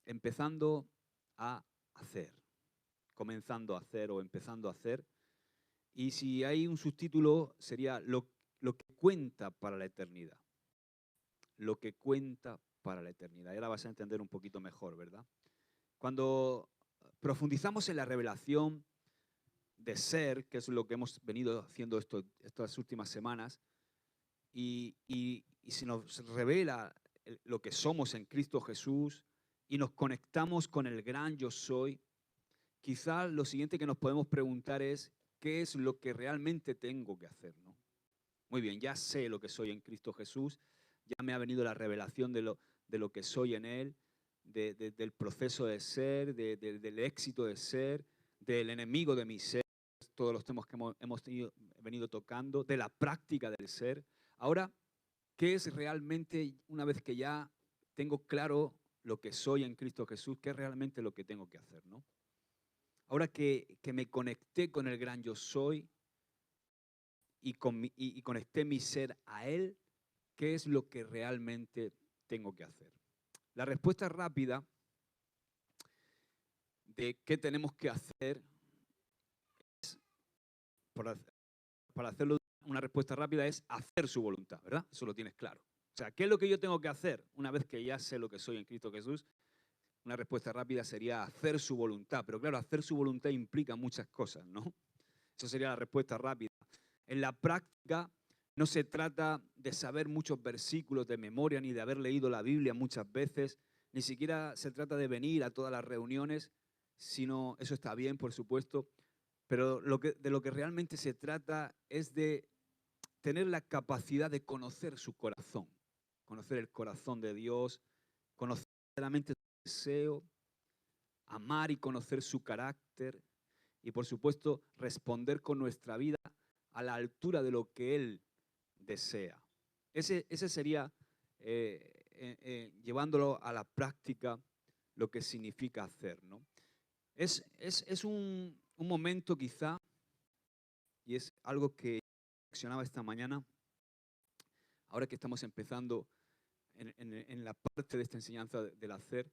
empezando a hacer, comenzando a hacer o empezando a hacer. Y si hay un subtítulo sería lo que cuenta para la eternidad. Lo que cuenta para la eternidad. Y ahora vas a entender un poquito mejor, ¿verdad? Cuando profundizamos en la revelación de ser, que es lo que hemos venido haciendo estas últimas semanas, y se nos revela lo que somos en Cristo Jesús y nos conectamos con el gran yo soy, quizá lo siguiente que nos podemos preguntar es, ¿qué es lo que realmente tengo que hacer, ¿no? Muy bien, ya sé lo que soy en Cristo Jesús, ya me ha venido la revelación de lo que soy en Él, del proceso de ser, del éxito de ser, del enemigo de mi ser, todos los temas que hemos venido tocando, de la práctica del ser. Ahora, ¿qué es realmente, una vez que ya tengo claro lo que soy en Cristo Jesús, qué es realmente lo que tengo que hacer, ¿no? Ahora que me conecté con el gran yo soy y conecté mi ser a Él, ¿qué es lo que realmente tengo que hacer? La respuesta rápida de qué tenemos que hacer, para hacerlo una respuesta rápida, es hacer su voluntad, ¿verdad? Eso lo tienes claro. O sea, ¿qué es lo que yo tengo que hacer una vez que ya sé lo que soy en Cristo Jesús? Una respuesta rápida sería hacer su voluntad. Pero claro, hacer su voluntad implica muchas cosas, ¿no? Eso sería la respuesta rápida. En la práctica no se trata de saber muchos versículos de memoria ni de haber leído la Biblia muchas veces, ni siquiera se trata de venir a todas las reuniones, sino, eso está bien, por supuesto, pero de lo que realmente se trata es de tener la capacidad de conocer su corazón, conocer el corazón de Dios, conocer realmente su deseo, amar y conocer su carácter y, por supuesto, responder con nuestra vida a la altura de lo que Él desea. Ese sería, llevándolo a la práctica, lo que significa hacer, ¿no? Es un momento quizá, y es algo que reflexionaba esta mañana, ahora que estamos empezando en la parte de esta enseñanza del hacer,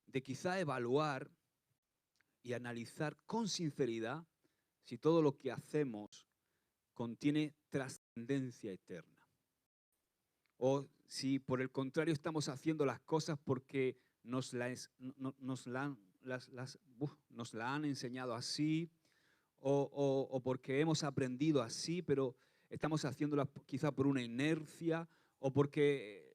de quizá evaluar y analizar con sinceridad si todo lo que hacemos contiene trascendencia eterna. O si por el contrario estamos haciendo las cosas porque nos la han enseñado así, o porque hemos aprendido así, pero estamos haciéndolas quizá por una inercia, o porque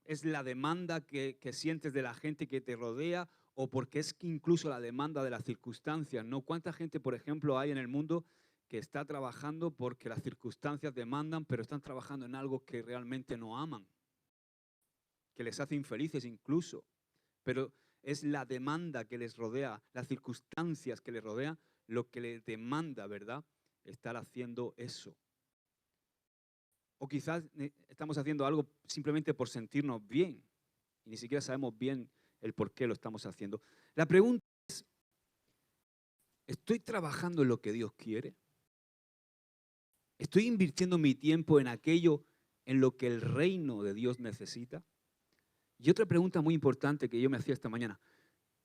es la demanda que sientes de la gente que te rodea, o porque es incluso la demanda de las circunstancias, ¿no? ¿Cuánta gente, por ejemplo, hay en el mundo que está trabajando porque las circunstancias demandan, pero están trabajando en algo que realmente no aman, que les hace infelices incluso? Pero es la demanda que les rodea, las circunstancias que les rodean, lo que les demanda, ¿verdad?, estar haciendo eso. O quizás estamos haciendo algo simplemente por sentirnos bien y ni siquiera sabemos bien el por qué lo estamos haciendo. La pregunta es, ¿estoy trabajando en lo que Dios quiere? ¿Estoy invirtiendo mi tiempo en aquello en lo que el reino de Dios necesita? Y otra pregunta muy importante que yo me hacía esta mañana,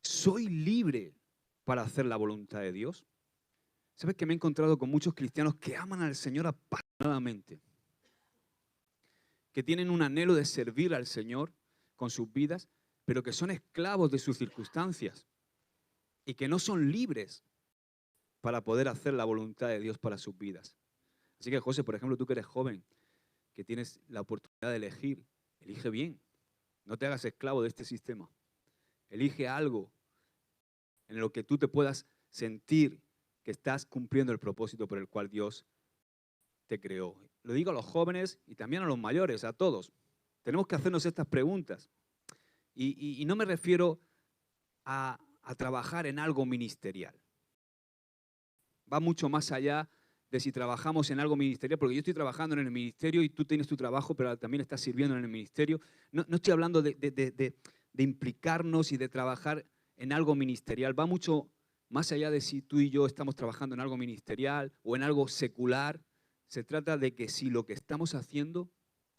¿soy libre para hacer la voluntad de Dios? ¿Sabes que me he encontrado con muchos cristianos que aman al Señor apasionadamente? Que tienen un anhelo de servir al Señor con sus vidas, pero que son esclavos de sus circunstancias y que no son libres para poder hacer la voluntad de Dios para sus vidas. Así que, José, por ejemplo, tú que eres joven, que tienes la oportunidad de elegir, elige bien. No te hagas esclavo de este sistema. Elige algo en lo que tú te puedas sentir que estás cumpliendo el propósito por el cual Dios te creó. Lo digo a los jóvenes y también a los mayores, a todos. Tenemos que hacernos estas preguntas. Y no me refiero a trabajar en algo ministerial. Va mucho más allá de si trabajamos en algo ministerial, porque yo estoy trabajando en el ministerio y tú tienes tu trabajo, pero también estás sirviendo en el ministerio. No estoy hablando de implicarnos y de trabajar en algo ministerial. Va mucho más allá de si tú y yo estamos trabajando en algo ministerial o en algo secular. Se trata de que si lo que estamos haciendo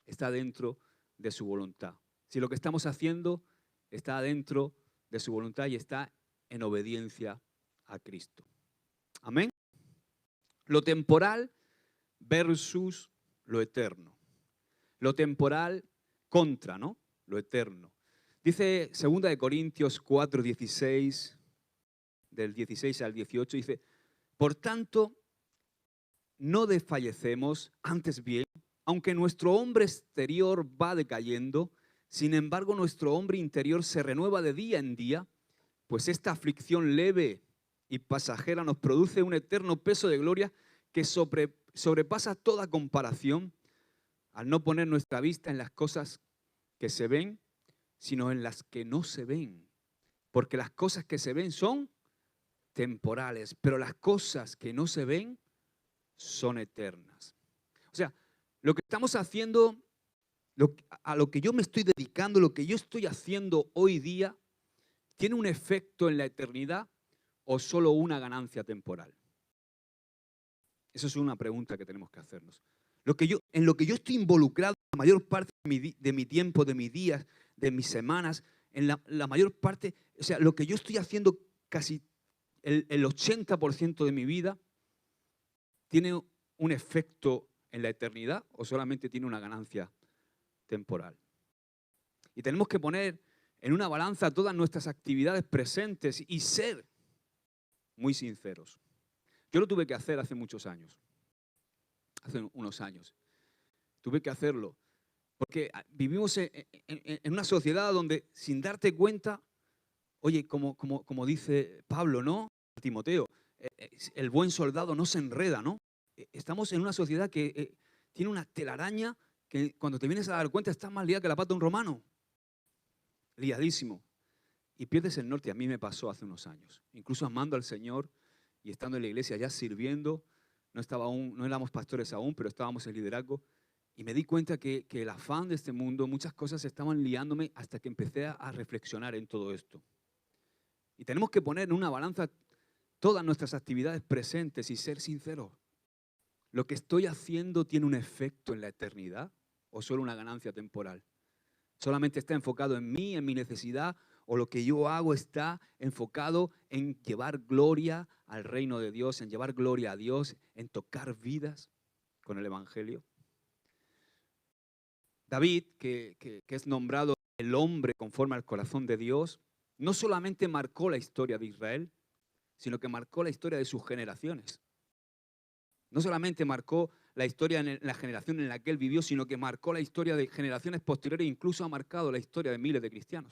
está dentro de su voluntad. Si lo que estamos haciendo está dentro de su voluntad y está en obediencia a Cristo. Amén. Lo temporal versus lo eterno. Lo temporal contra, ¿no? Lo eterno. Dice 2 Corintios 4, 16, del 16 al 18, dice, por tanto, no desfallecemos, antes bien, aunque nuestro hombre exterior va decayendo, sin embargo nuestro hombre interior se renueva de día en día, pues esta aflicción leve y pasajera nos produce un eterno peso de gloria que sobrepasa toda comparación, al no poner nuestra vista en las cosas que se ven, sino en las que no se ven. Porque las cosas que se ven son temporales, pero las cosas que no se ven son eternas. O sea, lo que estamos haciendo, a lo que yo me estoy dedicando, lo que yo estoy haciendo hoy día, ¿tiene un efecto en la eternidad o solo una ganancia temporal? Esa es una pregunta que tenemos que hacernos. En lo que yo estoy involucrado la mayor parte de mi tiempo, de mis días, de mis semanas, en la mayor parte, o sea, lo que yo estoy haciendo casi el 80% de mi vida, ¿tiene un efecto en la eternidad o solamente tiene una ganancia temporal? Y tenemos que poner en una balanza todas nuestras actividades presentes y ser muy sinceros. Yo lo tuve que hacer hace muchos años, hace unos años. Tuve que hacerlo porque vivimos en una sociedad donde sin darte cuenta, oye, como dice Pablo, ¿no? Timoteo, el buen soldado no se enreda, ¿no? Estamos en una sociedad que tiene una telaraña que cuando te vienes a dar cuenta está más liada que la pata de un romano. Liadísimo. Y pierdes el norte. A mí me pasó hace unos años. Incluso amando al Señor y estando en la iglesia ya sirviendo. No éramos pastores aún, pero estábamos en liderazgo. Y me di cuenta que el afán de este mundo, muchas cosas estaban liándome hasta que empecé a reflexionar en todo esto. Y tenemos que poner en una balanza todas nuestras actividades presentes y ser sinceros. ¿Lo que estoy haciendo tiene un efecto en la eternidad o solo una ganancia temporal? ¿Solamente está enfocado en mí, en mi necesidad, o lo que yo hago está enfocado en llevar gloria al reino de Dios, en llevar gloria a Dios, en tocar vidas con el Evangelio? David, que es nombrado el hombre conforme al corazón de Dios, no solamente marcó la historia de Israel, sino que marcó la historia de sus generaciones. No solamente marcó la historia en la generación en la que él vivió, sino que marcó la historia de generaciones posteriores e incluso ha marcado la historia de miles de cristianos.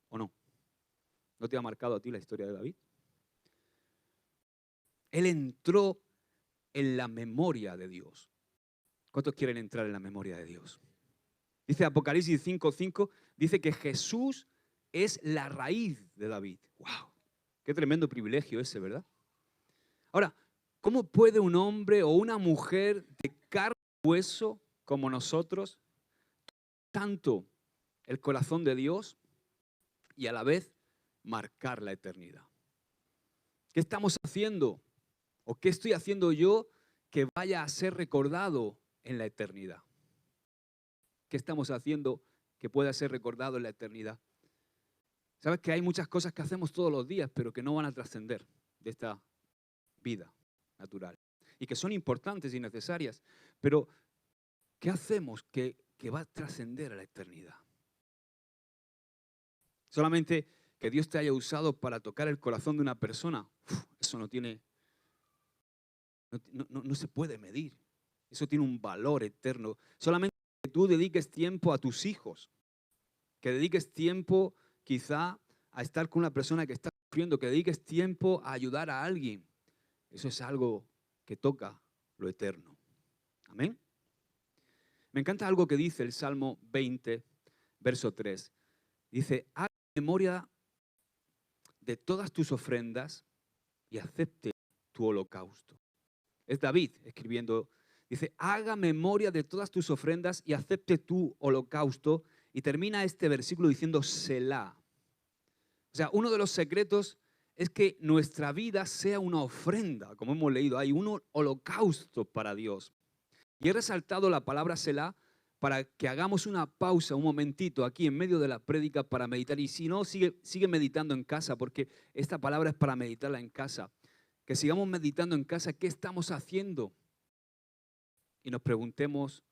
¿O no? ¿No te ha marcado a ti la historia de David? Él entró en la memoria de Dios. ¿Cuántos quieren entrar en la memoria de Dios? Dice Apocalipsis 5:5, dice que Jesús es la raíz de David. ¡Wow! Qué tremendo privilegio ese, ¿verdad? Ahora, ¿cómo puede un hombre o una mujer de carne y hueso como nosotros, tanto el corazón de Dios y a la vez marcar la eternidad? ¿Qué estamos haciendo o qué estoy haciendo yo que vaya a ser recordado en la eternidad? ¿Qué estamos haciendo que pueda ser recordado en la eternidad? Sabes que hay muchas cosas que hacemos todos los días, pero que no van a trascender de esta vida natural y que son importantes y necesarias, pero ¿qué hacemos que va a trascender a la eternidad? Solamente que Dios te haya usado para tocar el corazón de una persona, eso no se puede medir. Eso tiene un valor eterno. Solamente que tú dediques tiempo a tus hijos, que dediques tiempo quizá a estar con una persona que está sufriendo, que dediques tiempo a ayudar a alguien. Eso es algo que toca lo eterno. Amén. Me encanta algo que dice el Salmo 20, verso 3. Dice, haga memoria de todas tus ofrendas y acepte tu holocausto. Es David escribiendo, dice, haga memoria de todas tus ofrendas y acepte tu holocausto. Y termina este versículo diciendo, Selah. O sea, uno de los secretos es que nuestra vida sea una ofrenda, como hemos leído, hay un holocausto para Dios. Y he resaltado la palabra Selah para que hagamos una pausa, un momentito aquí en medio de la prédica para meditar. Y si no, sigue meditando en casa, porque esta palabra es para meditarla en casa. Que sigamos meditando en casa qué estamos haciendo. Y nos preguntemos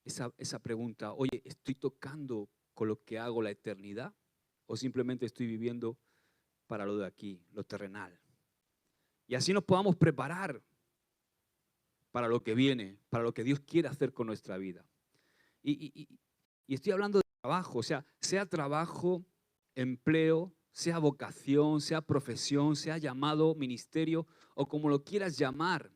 esa pregunta, oye, ¿estoy tocando con lo que hago la eternidad? ¿O simplemente estoy viviendo para lo de aquí, lo terrenal? Y así nos podamos preparar para lo que viene, para lo que Dios quiere hacer con nuestra vida. Y estoy hablando de trabajo, o sea trabajo, empleo, sea vocación, sea profesión, sea llamado, ministerio, o como lo quieras llamar,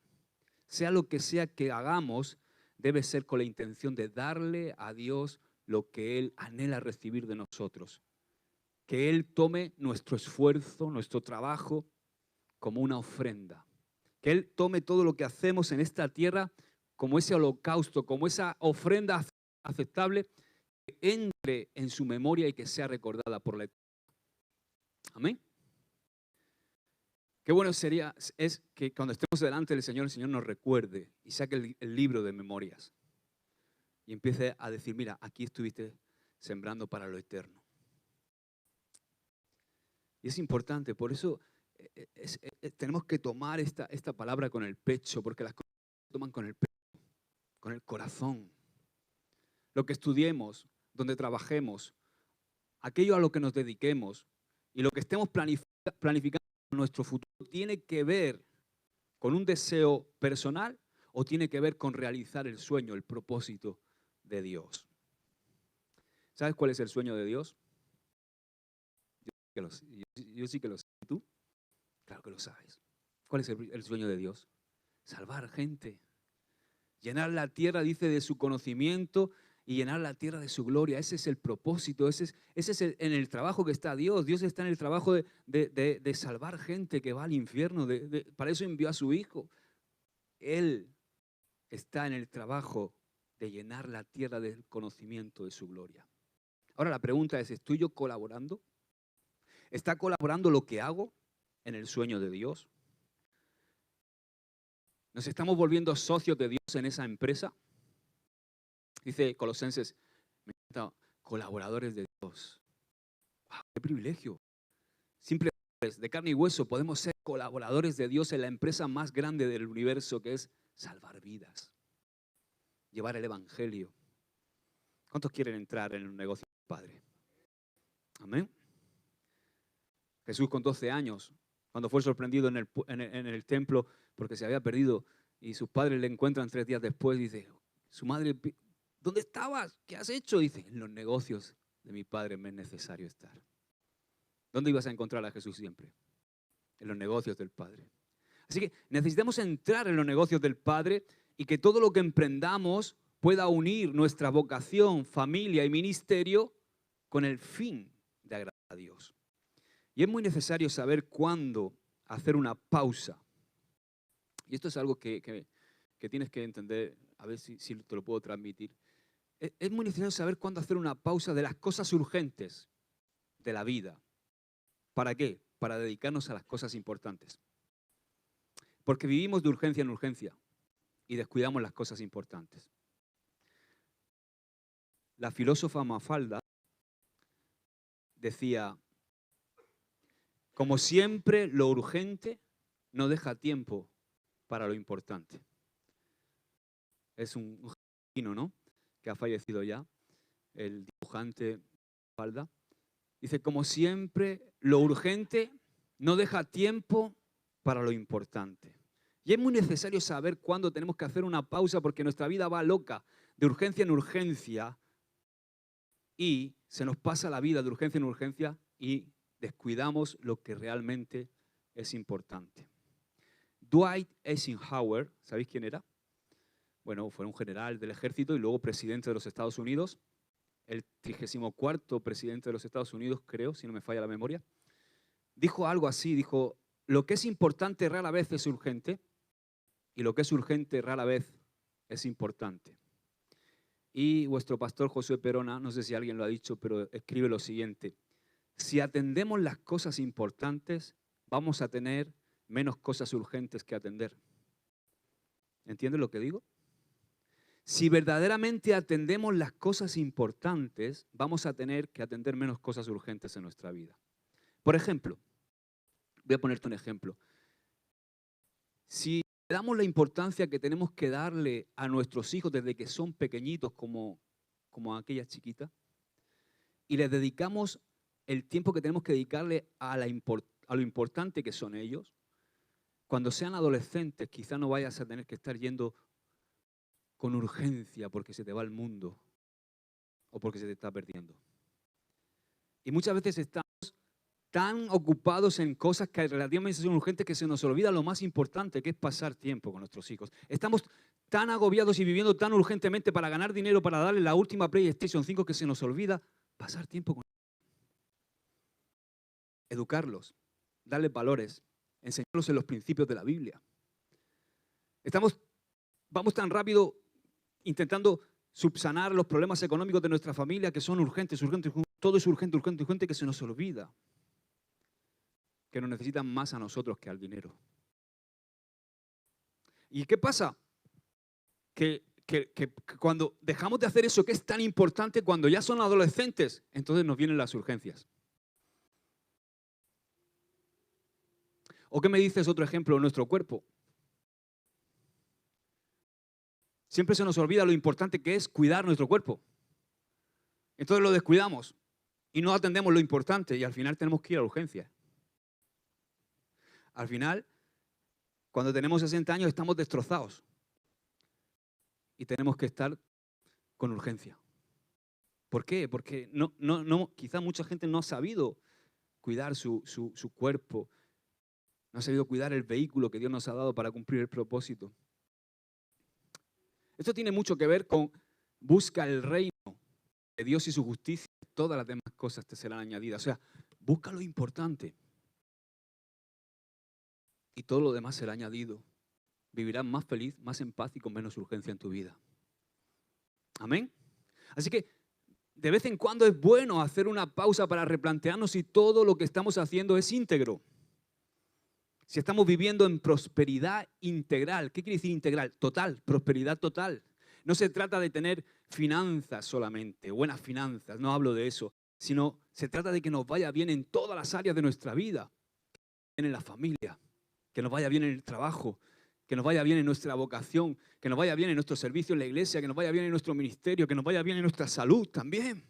sea lo que sea que hagamos, debe ser con la intención de darle a Dios lo que Él anhela recibir de nosotros. Que Él tome nuestro esfuerzo, nuestro trabajo, como una ofrenda. Que Él tome todo lo que hacemos en esta tierra como ese holocausto, como esa ofrenda aceptable, que entre en su memoria y que sea recordada por la eternidad. Amén. Qué bueno es que cuando estemos delante del Señor, el Señor nos recuerde y saque el libro de memorias y empiece a decir, mira, aquí estuviste sembrando para lo eterno. Y es importante, por eso tenemos que tomar esta palabra con el pecho, porque las cosas se toman con el pecho, con el corazón. Lo que estudiemos, donde trabajemos, aquello a lo que nos dediquemos y lo que estemos planificando en nuestro futuro, ¿tiene que ver con un deseo personal o tiene que ver con realizar el sueño, el propósito de Dios? ¿Sabes cuál es el sueño de Dios? Yo sí que lo sé. ¿Tú? Claro que lo sabes. ¿Cuál es el sueño de Dios? Salvar gente. Llenar la tierra, dice, de su conocimiento y llenar la tierra de su gloria. Ese es el propósito, ese es en el trabajo que está Dios. Dios está en el trabajo de salvar gente que va al infierno. Para eso envió a su Hijo. Él está en el trabajo de llenar la tierra del conocimiento de su gloria. Ahora la pregunta es, ¿estoy yo colaborando? ¿Está colaborando lo que hago en el sueño de Dios? ¿Nos estamos volviendo socios de Dios en esa empresa? Dice Colosenses, me encanta, colaboradores de Dios. ¡Wow, qué privilegio! Simples de carne y hueso podemos ser colaboradores de Dios en la empresa más grande del universo, que es salvar vidas, llevar el evangelio. ¿Cuántos quieren entrar en un negocio del Padre? Amén. Jesús con 12 años, cuando fue sorprendido en el templo porque se había perdido y sus padres le encuentran 3 días después, dice, su madre, ¿dónde estabas? ¿Qué has hecho? Dice, en los negocios de mi Padre me es necesario estar. ¿Dónde ibas a encontrar a Jesús siempre? En los negocios del Padre. Así que necesitamos entrar en los negocios del Padre y que todo lo que emprendamos pueda unir nuestra vocación, familia y ministerio con el fin de agradar a Dios. Y es muy necesario saber cuándo hacer una pausa. Y esto es algo que tienes que entender, a ver si te lo puedo transmitir. Es muy necesario saber cuándo hacer una pausa de las cosas urgentes de la vida. ¿Para qué? Para dedicarnos a las cosas importantes. Porque vivimos de urgencia en urgencia y descuidamos las cosas importantes. La filósofa Mafalda decía, como siempre, lo urgente no deja tiempo para lo importante. Es un argentino, ¿no?, que ha fallecido ya, el dibujante Mafalda. Dice, como siempre, lo urgente no deja tiempo para lo importante. Y es muy necesario saber cuándo tenemos que hacer una pausa porque nuestra vida va loca, de urgencia en urgencia, y se nos pasa la vida de urgencia en urgencia y descuidamos lo que realmente es importante. Dwight Eisenhower, ¿sabéis quién era? Bueno, fue un general del ejército y luego presidente de los Estados Unidos, el 34º presidente de los Estados Unidos, creo, si no me falla la memoria. Dijo algo así, dijo, lo que es importante rara vez es urgente y lo que es urgente rara vez es importante. Y vuestro pastor Josué Perona, no sé si alguien lo ha dicho, pero escribe lo siguiente, si atendemos las cosas importantes, vamos a tener menos cosas urgentes que atender. ¿Entiendes lo que digo? Si verdaderamente atendemos las cosas importantes, vamos a tener que atender menos cosas urgentes en nuestra vida. Por ejemplo, voy a ponerte un ejemplo. Si le damos la importancia que tenemos que darle a nuestros hijos desde que son pequeñitos, como a aquella chiquita, y les dedicamos el tiempo que tenemos que dedicarle a lo importante que son ellos, cuando sean adolescentes quizá no vayas a tener que estar yendo con urgencia porque se te va el mundo o porque se te está perdiendo. Y muchas veces estamos tan ocupados en cosas que relativamente son urgentes que se nos olvida lo más importante, que es pasar tiempo con nuestros hijos. Estamos tan agobiados y viviendo tan urgentemente para ganar dinero, para darle la última PlayStation 5, que se nos olvida pasar tiempo con ellos. Educarlos, darles valores, enseñarlos en los principios de la Biblia. Vamos tan rápido intentando subsanar los problemas económicos de nuestra familia que son urgentes, todo es urgente, que se nos olvida que nos necesitan más a nosotros que al dinero. ¿Y qué pasa? Que cuando dejamos de hacer eso que es tan importante, cuando ya son adolescentes, entonces nos vienen las urgencias. ¿O qué me dices otro ejemplo? Nuestro cuerpo. Siempre se nos olvida lo importante que es cuidar nuestro cuerpo. Entonces lo descuidamos y no atendemos lo importante y al final tenemos que ir a la urgencia. Al final, cuando tenemos 60 años, estamos destrozados y tenemos que estar con urgencia. ¿Por qué? Porque quizá mucha gente no ha sabido cuidar su cuerpo, no ha sabido cuidar el vehículo que Dios nos ha dado para cumplir el propósito. Esto tiene mucho que ver con busca el reino de Dios y su justicia, todas las demás cosas te serán añadidas. O sea, busca lo importante y todo lo demás será añadido. Vivirás más feliz, más en paz y con menos urgencia en tu vida. Amén. Así que de vez en cuando es bueno hacer una pausa para replantearnos si todo lo que estamos haciendo es íntegro. Si estamos viviendo en prosperidad integral. ¿Qué quiere decir integral? Total, prosperidad total. No se trata de tener finanzas solamente, buenas finanzas, no hablo de eso, sino se trata de que nos vaya bien en todas las áreas de nuestra vida, en la familia, que nos vaya bien en el trabajo, que nos vaya bien en nuestra vocación, que nos vaya bien en nuestro servicio en la iglesia, que nos vaya bien en nuestro ministerio, que nos vaya bien en nuestra salud también.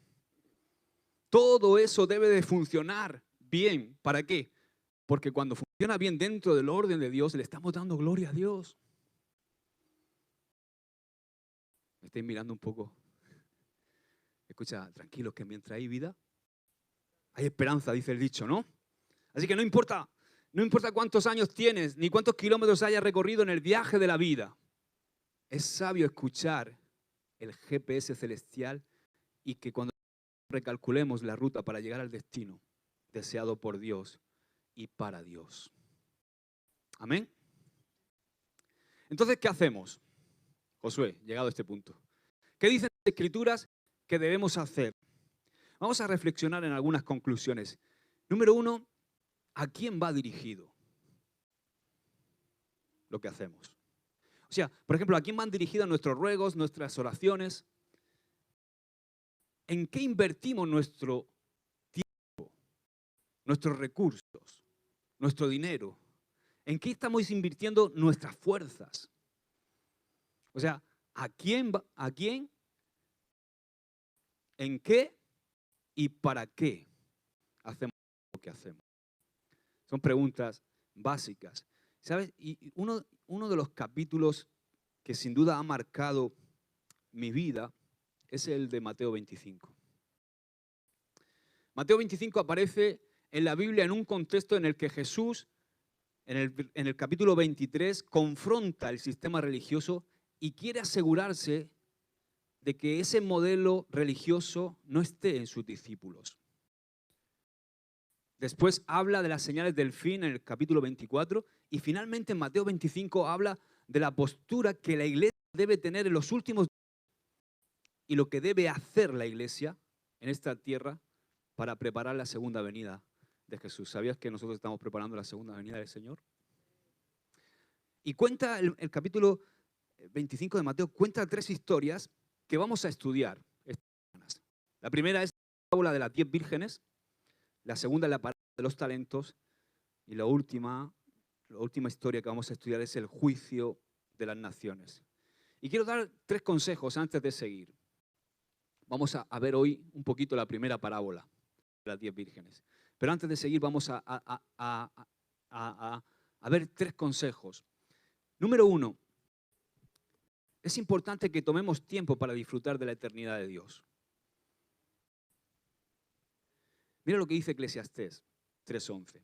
Todo eso debe de funcionar bien. ¿Para qué? Porque cuando funciona bien dentro del orden de Dios, le estamos dando gloria a Dios. Me estáis mirando un poco. Escucha, tranquilos, que mientras hay vida, hay esperanza, dice el dicho, ¿no? Así que no importa cuántos años tienes, ni cuántos kilómetros hayas recorrido en el viaje de la vida. Es sabio escuchar el GPS celestial y que cuando recalculemos la ruta para llegar al destino deseado por Dios y para Dios. Amén. Entonces, ¿qué hacemos? Josué, llegado a este punto. ¿Qué dicen las Escrituras que debemos hacer? Vamos a reflexionar en algunas conclusiones. Número 1, ¿a quién va dirigido lo que hacemos? O sea, por ejemplo, ¿a quién van dirigidos nuestros ruegos, nuestras oraciones? ¿En qué invertimos nuestro tiempo, nuestros recursos, nuestro dinero? ¿En qué estamos invirtiendo nuestras fuerzas? O sea, ¿a quién, en qué y para qué hacemos lo que hacemos? Son preguntas básicas. ¿Sabes? Y uno de los capítulos que sin duda ha marcado mi vida es el de Mateo 25. Mateo 25 aparece en la Biblia en un contexto en el que Jesús, en el capítulo 23, confronta el sistema religioso y quiere asegurarse de que ese modelo religioso no esté en sus discípulos. Después habla de las señales del fin en el capítulo 24 y finalmente en Mateo 25 habla de la postura que la iglesia debe tener en los últimos días y lo que debe hacer la iglesia en esta tierra para preparar la segunda venida de Jesús. ¿Sabías que nosotros estamos preparando la segunda venida del Señor? Y cuenta el capítulo 25 de Mateo cuenta 3 historias que vamos a estudiar estas semanas. La primera es la parábola de las 10 vírgenes, la segunda es la parábola de los talentos y la última historia que vamos a estudiar es el juicio de las naciones. Y quiero dar 3 consejos antes de seguir. Vamos a ver hoy un poquito la primera parábola de las 10 vírgenes. Pero antes de seguir vamos a ver 3 consejos. Número 1, es importante que tomemos tiempo para disfrutar de la eternidad de Dios. Mira lo que dice Eclesiastés 3:11.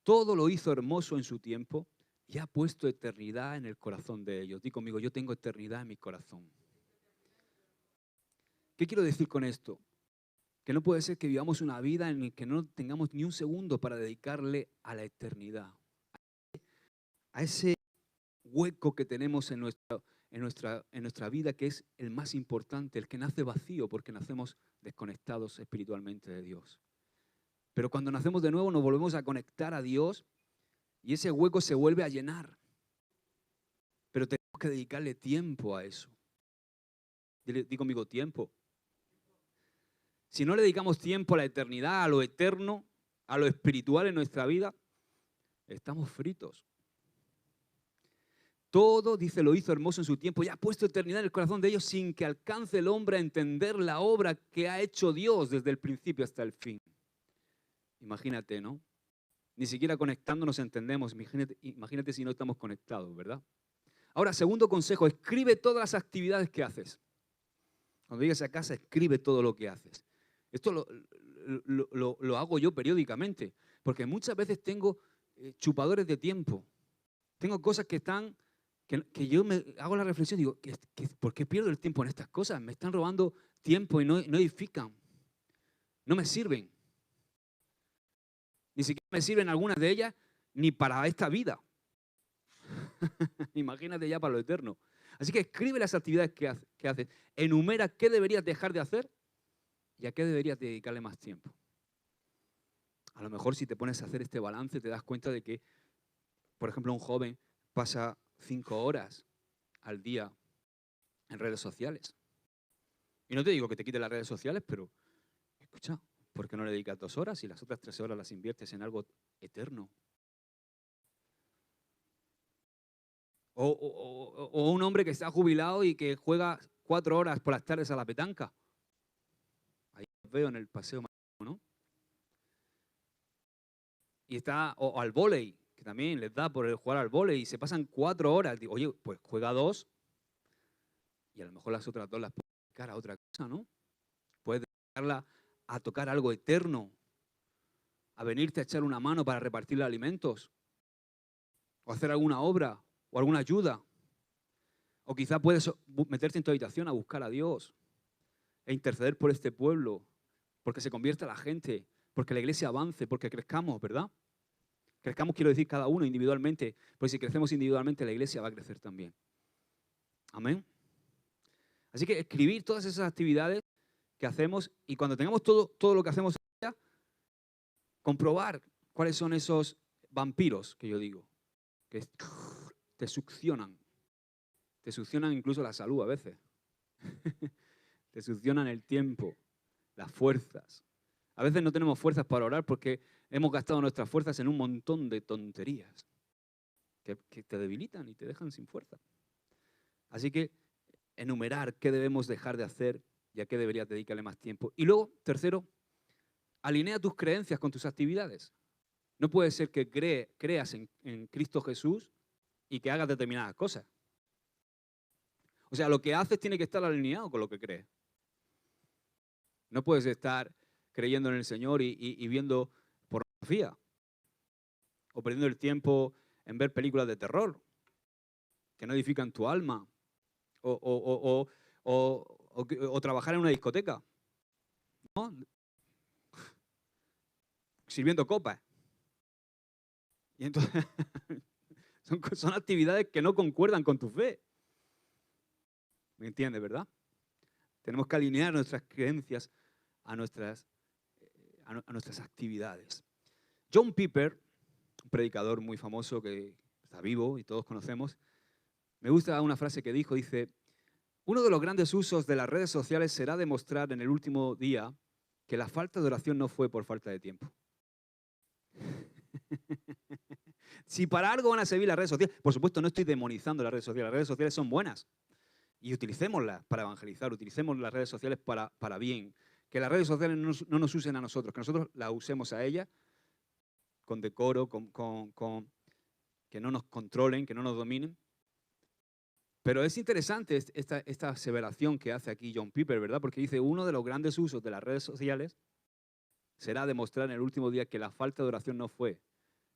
Todo lo hizo hermoso en su tiempo y ha puesto eternidad en el corazón de ellos. Di conmigo, yo tengo eternidad en mi corazón. ¿Qué quiero decir con esto? Que no puede ser que vivamos una vida en la que no tengamos ni un segundo para dedicarle a la eternidad. A ese hueco que tenemos en nuestra vida, que es el más importante, el que nace vacío porque nacemos desconectados espiritualmente de Dios. Pero cuando nacemos de nuevo nos volvemos a conectar a Dios y ese hueco se vuelve a llenar. Pero tenemos que dedicarle tiempo a eso. Di conmigo, tiempo. Si no le dedicamos tiempo a la eternidad, a lo eterno, a lo espiritual en nuestra vida, estamos fritos. Todo, dice, lo hizo hermoso en su tiempo y ha puesto eternidad en el corazón de ellos sin que alcance el hombre a entender la obra que ha hecho Dios desde el principio hasta el fin. Imagínate, ¿no? Ni siquiera conectándonos entendemos. Imagínate si no estamos conectados, ¿verdad? Ahora, segundo consejo, escribe todas las actividades que haces. Cuando llegues a casa, escribe todo lo que haces. Esto lo hago yo periódicamente, porque muchas veces tengo chupadores de tiempo. Tengo cosas que están, que yo me hago la reflexión y digo, ¿por qué pierdo el tiempo en estas cosas? Me están robando tiempo y no edifican. No me sirven. Ni siquiera me sirven algunas de ellas ni para esta vida. Imagínate ya para lo eterno. Así que escribe las actividades que haces. Enumera qué deberías dejar de hacer y a qué deberías dedicarle más tiempo. A lo mejor si te pones a hacer este balance te das cuenta de que, por ejemplo, un joven pasa 5 horas al día en redes sociales. Y no te digo que te quites las redes sociales, pero escucha, ¿por qué no le dedicas 2 horas y las otras 3 horas las inviertes en algo eterno? O un hombre que está jubilado y que juega 4 horas por las tardes a la petanca. Ahí los veo en el paseo marítimo, ¿no? Y está, o al vóley, que también les da por jugar al vóley y se pasan 4 horas. Digo, oye, pues juega 2 y a lo mejor las otras 2 las puedes dedicar a otra cosa, ¿no? Puedes dedicarla a tocar algo eterno, a venirte a echar una mano para repartirle alimentos, o hacer alguna obra, o alguna ayuda. O quizá puedes meterte en tu habitación a buscar a Dios e interceder por este pueblo, porque se convierta la gente, porque la iglesia avance, porque crezcamos, ¿verdad? Crezcamos, quiero decir, cada uno individualmente, porque si crecemos individualmente, la iglesia va a crecer también. Amén. Así que escribir todas esas actividades que hacemos y cuando tengamos todo lo que hacemos, comprobar cuáles son esos vampiros que yo digo, que te succionan incluso la salud a veces, te succionan el tiempo, las fuerzas. A veces no tenemos fuerzas para orar porque hemos gastado nuestras fuerzas en un montón de tonterías que te debilitan y te dejan sin fuerza. Así que enumerar qué debemos dejar de hacer y a qué deberías dedicarle más tiempo. Y luego, tercero, alinea tus creencias con tus actividades. No puede ser que creas en Cristo Jesús y que hagas determinadas cosas. O sea, lo que haces tiene que estar alineado con lo que crees. No puedes estar creyendo en el Señor y viendo pornografía o perdiendo el tiempo en ver películas de terror que no edifican tu alma o trabajar en una discoteca, ¿no? Sirviendo copas. Y entonces son actividades que no concuerdan con tu fe. ¿Me entiendes, verdad? Tenemos que alinear nuestras creencias a nuestras actividades. John Piper, un predicador muy famoso que está vivo y todos conocemos, Me gusta una frase que dijo, dice, uno de los grandes usos de las redes sociales será demostrar en el último día que la falta de oración no fue por falta de tiempo. Si para algo van a servir las redes sociales, por supuesto no estoy demonizando las redes sociales son buenas y utilicémoslas para evangelizar, utilicemos las redes sociales para bien. Que las redes sociales no nos usen a nosotros, que nosotros las usemos a ellas con decoro, que no nos controlen, que no nos dominen. Pero es interesante esta aseveración que hace aquí John Piper, ¿verdad? Porque dice, uno de los grandes usos de las redes sociales será demostrar en el último día que la falta de oración no fue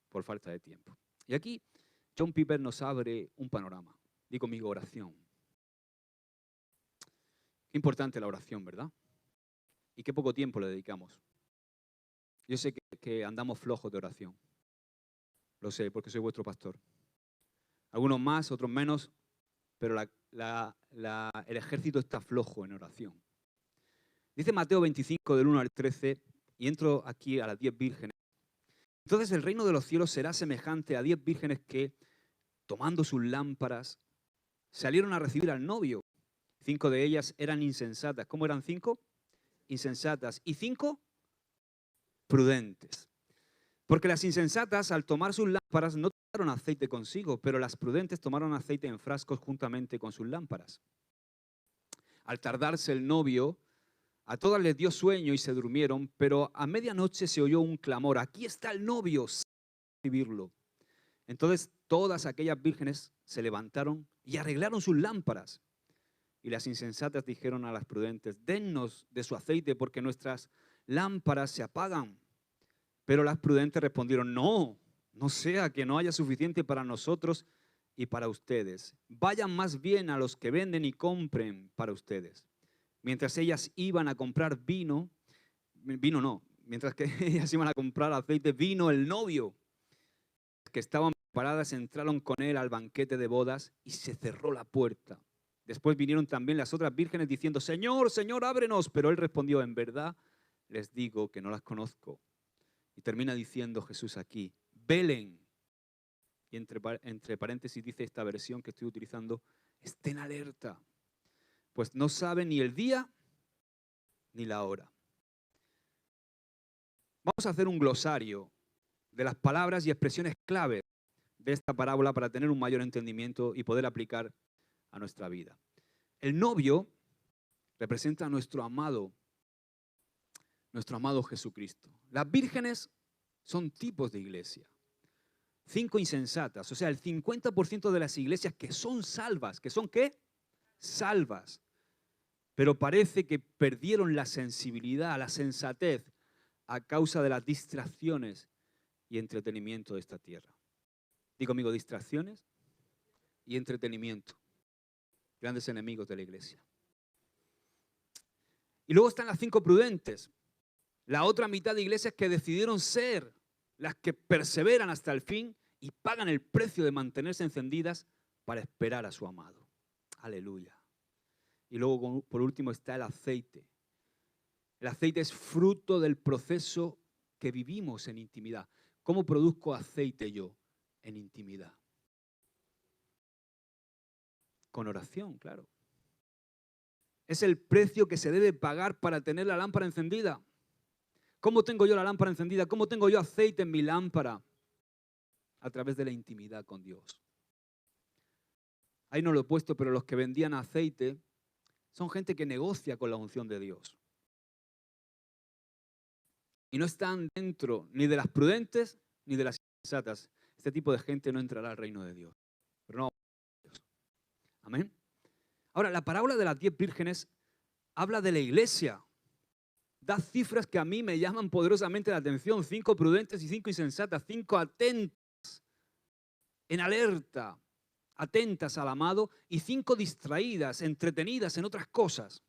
por falta de tiempo. Y aquí John Piper nos abre un panorama. Di conmigo, oración. Qué importante la oración, ¿verdad? Y qué poco tiempo le dedicamos. Yo sé que andamos flojos de oración. Lo sé, porque soy vuestro pastor. Algunos más, otros menos, pero el ejército está flojo en oración. Dice Mateo 25, del 1 al 13, y entro aquí a las 10 vírgenes. Entonces el reino de los cielos será semejante a 10 vírgenes que, tomando sus lámparas, salieron a recibir al novio. 5 de ellas eran insensatas. ¿Cómo eran 5? Insensatas. Y 5 prudentes. Porque las insensatas, al tomar sus lámparas, no tomaron aceite consigo, pero las prudentes tomaron aceite en frascos juntamente con sus lámparas. Al tardarse el novio, a todas les dio sueño y se durmieron, pero a medianoche se oyó un clamor: aquí está el novio, sal a recibirlo. Entonces todas aquellas vírgenes se levantaron y arreglaron sus lámparas. Y las insensatas dijeron a las prudentes: dennos de su aceite, porque nuestras lámparas se apagan. Pero las prudentes respondieron: no sea que no haya suficiente para nosotros y para ustedes. Vayan más bien a los que venden y compren para ustedes. Mientras ellas iban a comprar mientras que ellas iban a comprar aceite, vino el novio. Que estaban preparadas, entraron con él al banquete de bodas y se cerró la puerta. Después vinieron también las otras vírgenes diciendo: Señor, Señor, ábrenos. Pero él respondió: en verdad les digo que no las conozco. Y termina diciendo Jesús aquí: velen. Y entre paréntesis dice esta versión que estoy utilizando: estén alerta, pues no saben ni el día ni la hora. Vamos a hacer un glosario de las palabras y expresiones clave de esta parábola para tener un mayor entendimiento y poder aplicar a nuestra vida. El novio representa a nuestro amado Jesucristo. Las vírgenes son tipos de iglesia. 5 insensatas, o sea, el 50% de las iglesias que son salvas, ¿que son qué? Salvas. Pero parece que perdieron la sensibilidad, la sensatez a causa de las distracciones y entretenimiento de esta tierra. Digo conmigo, distracciones y entretenimiento. Grandes enemigos de la iglesia. Y luego están las 5 prudentes. La otra mitad de iglesias que decidieron ser las que perseveran hasta el fin y pagan el precio de mantenerse encendidas para esperar a su amado. Aleluya. Y luego, por último, está el aceite. El aceite es fruto del proceso que vivimos en intimidad. ¿Cómo produzco aceite yo en intimidad? Con oración, claro. Es el precio que se debe pagar para tener la lámpara encendida. ¿Cómo tengo yo la lámpara encendida? ¿Cómo tengo yo aceite en mi lámpara? A través de la intimidad con Dios. Ahí no lo he puesto, pero los que vendían aceite son gente que negocia con la unción de Dios. Y no están dentro ni de las prudentes ni de las insensatas. Este tipo de gente no entrará al reino de Dios. Pero no. Amén. Ahora, la parábola de las 10 vírgenes habla de la iglesia. Da cifras que a mí me llaman poderosamente la atención. 5 prudentes y 5 insensatas. 5 atentas, en alerta, atentas al amado, y 5 distraídas, entretenidas en otras cosas.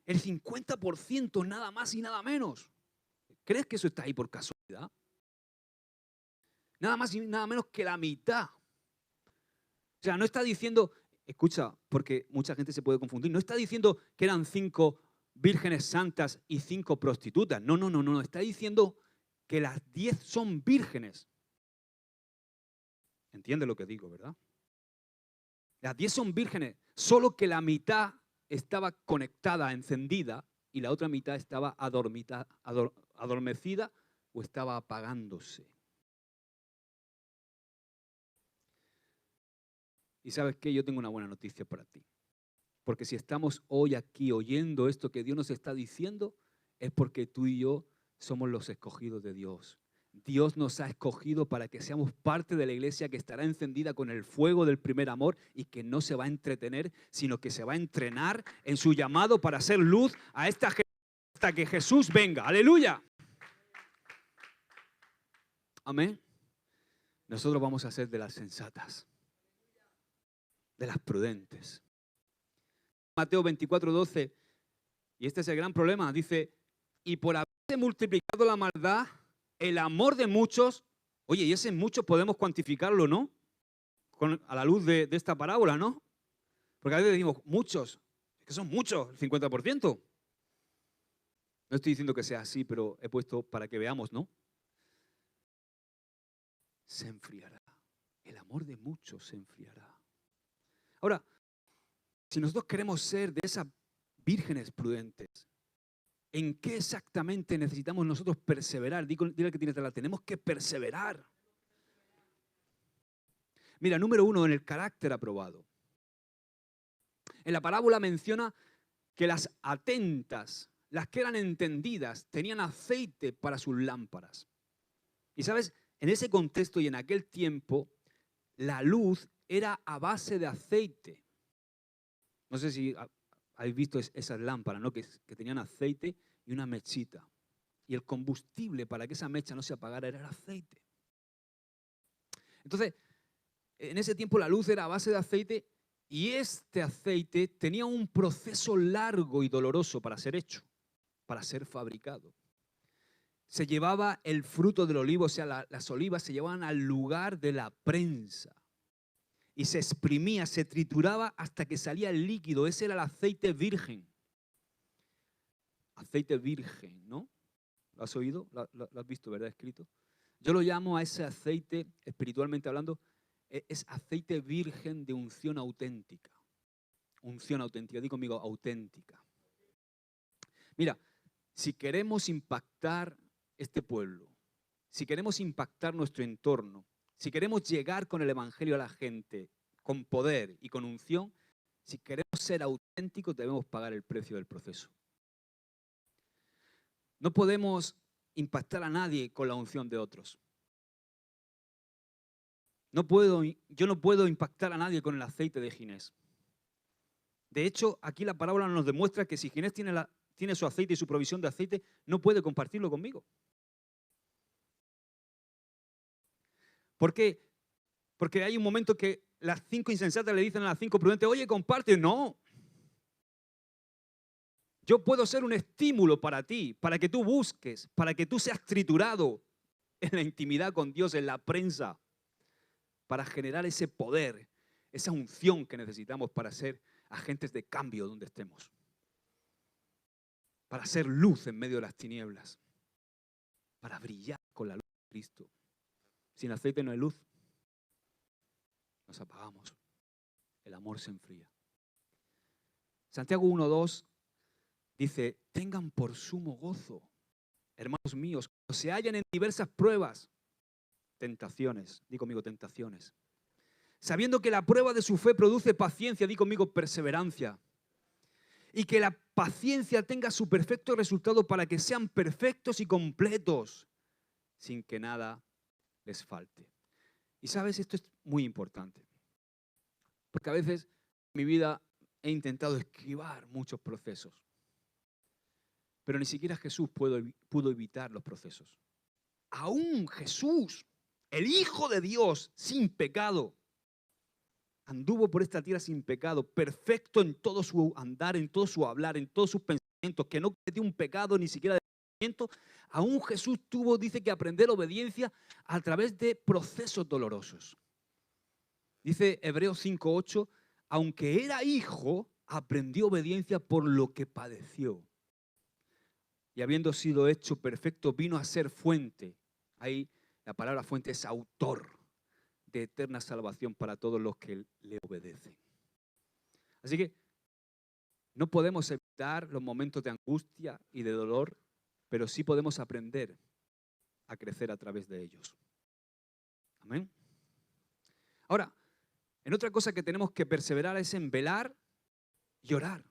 El 50% nada más y nada menos. ¿Crees que eso está ahí por casualidad? Nada más y nada menos que la mitad. O sea, no está diciendo, escucha, porque mucha gente se puede confundir, no está diciendo que eran 5 vírgenes santas y 5 prostitutas. No. Está diciendo que las 10 son vírgenes. ¿Entiende lo que digo, verdad? Las 10 son vírgenes, solo que la mitad estaba conectada, encendida, y la otra mitad estaba adormecida o estaba apagándose. Y ¿sabes qué? Yo tengo una buena noticia para ti. Porque si estamos hoy aquí oyendo esto que Dios nos está diciendo, es porque tú y yo somos los escogidos de Dios. Dios nos ha escogido para que seamos parte de la iglesia que estará encendida con el fuego del primer amor y que no se va a entretener, sino que se va a entrenar en su llamado para hacer luz a esta gente hasta que Jesús venga. ¡Aleluya! Amén. Nosotros vamos a ser de las sensatas, de las prudentes. Mateo 24:12, y este es el gran problema, dice, y por haberse multiplicado la maldad, el amor de muchos, oye, y ese muchos podemos cuantificarlo, ¿no? A la luz de esta parábola, ¿no? Porque a veces decimos, muchos, es que son muchos, el 50%. No estoy diciendo que sea así, pero he puesto para que veamos, ¿no? Se enfriará. El amor de muchos se enfriará. Ahora, si nosotros queremos ser de esas vírgenes prudentes, ¿en qué exactamente necesitamos nosotros perseverar? Dile al que tienes de la, tenemos que perseverar. Mira, número 1, en el carácter aprobado. En la parábola menciona que las atentas, las que eran entendidas, tenían aceite para sus lámparas. Y sabes, en ese contexto y en aquel tiempo, la luz era a base de aceite. No sé si habéis visto esas lámparas, ¿no? que tenían aceite y una mechita. Y el combustible para que esa mecha no se apagara era el aceite. Entonces, en ese tiempo la luz era a base de aceite y este aceite tenía un proceso largo y doloroso para ser hecho, para ser fabricado. Se llevaba el fruto del olivo, o sea, las olivas se llevaban al lugar de la prensa. Y se exprimía, se trituraba hasta que salía el líquido. Ese era el aceite virgen. Aceite virgen, ¿no? ¿Lo has oído? ¿Lo has visto, verdad? Escrito. Yo lo llamo a ese aceite, espiritualmente hablando, es aceite virgen de unción auténtica. Unción auténtica. Di conmigo, auténtica. Mira, si queremos impactar este pueblo, si queremos impactar nuestro entorno, si queremos llegar con el evangelio a la gente, con poder y con unción, si queremos ser auténticos, debemos pagar el precio del proceso. No podemos impactar a nadie con la unción de otros. Yo no puedo impactar a nadie con el aceite de Ginés. De hecho, aquí la parábola nos demuestra que si Ginés tiene su aceite y su provisión de aceite, no puede compartirlo conmigo. ¿Por qué? Porque hay un momento que las 5 insensatas le dicen a las 5 prudentes, oye, comparte. No. Yo puedo ser un estímulo para ti, para que tú busques, para que tú seas triturado en la intimidad con Dios, en la prensa, para generar ese poder, esa unción que necesitamos para ser agentes de cambio donde estemos. Para hacer luz en medio de las tinieblas. Para brillar con la luz de Cristo. Sin aceite no hay luz. Nos apagamos. El amor se enfría. Santiago 1:2 dice, tengan por sumo gozo, hermanos míos, cuando se hallan en diversas pruebas, tentaciones, di conmigo tentaciones, sabiendo que la prueba de su fe produce paciencia, di conmigo perseverancia, y que la paciencia tenga su perfecto resultado para que sean perfectos y completos, sin que nada les falte. Y sabes, esto es muy importante, porque a veces en mi vida he intentado esquivar muchos procesos, pero ni siquiera Jesús pudo evitar los procesos. Aún Jesús, el Hijo de Dios, sin pecado, anduvo por esta tierra sin pecado, perfecto en todo su andar, en todo su hablar, en todos sus pensamientos, que no cometió un pecado ni siquiera de pensamiento. Aún Jesús tuvo, dice, que aprender obediencia a través de procesos dolorosos. Dice Hebreos 5:8, aunque era hijo, aprendió obediencia por lo que padeció. Y habiendo sido hecho perfecto, vino a ser fuente. Ahí la palabra fuente es autor de eterna salvación para todos los que le obedecen. Así que no podemos evitar los momentos de angustia y de dolor, pero sí podemos aprender a crecer a través de ellos. Amén. Ahora, en otra cosa que tenemos que perseverar es en velar y orar.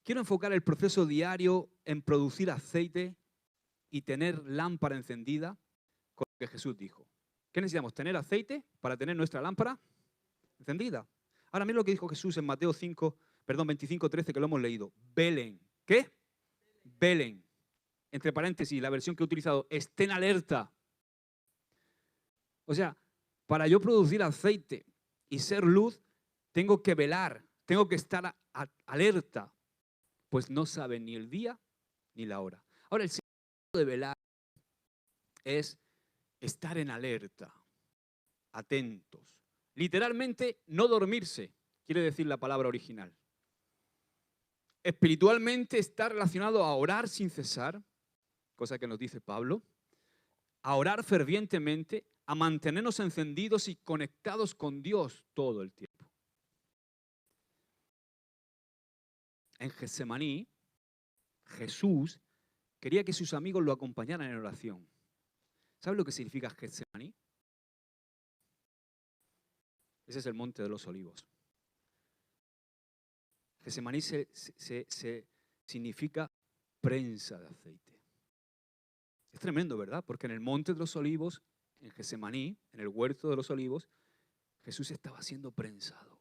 Quiero enfocar el proceso diario en producir aceite y tener lámpara encendida con lo que Jesús dijo. ¿Qué necesitamos? Tener aceite para tener nuestra lámpara encendida. Ahora mira lo que dijo Jesús en Mateo 25:13, que lo hemos leído. Velen. ¿Qué? Velen. Entre paréntesis, la versión que he utilizado, estén alerta. O sea, para yo producir aceite y ser luz, tengo que velar, tengo que estar alerta, pues no saben ni el día ni la hora. Ahora, el significado de velar es estar en alerta, atentos. Literalmente, no dormirse, quiere decir la palabra original. Espiritualmente está relacionado a orar sin cesar, cosa que nos dice Pablo, a orar fervientemente, a mantenernos encendidos y conectados con Dios todo el tiempo. En Getsemaní, Jesús quería que sus amigos lo acompañaran en oración. ¿Sabe lo que significa Getsemaní? Ese es el monte de los olivos. Getsemaní significa prensa de aceite. Es tremendo, ¿verdad? Porque en el monte de los olivos, en Getsemaní, en el huerto de los olivos, Jesús estaba siendo prensado.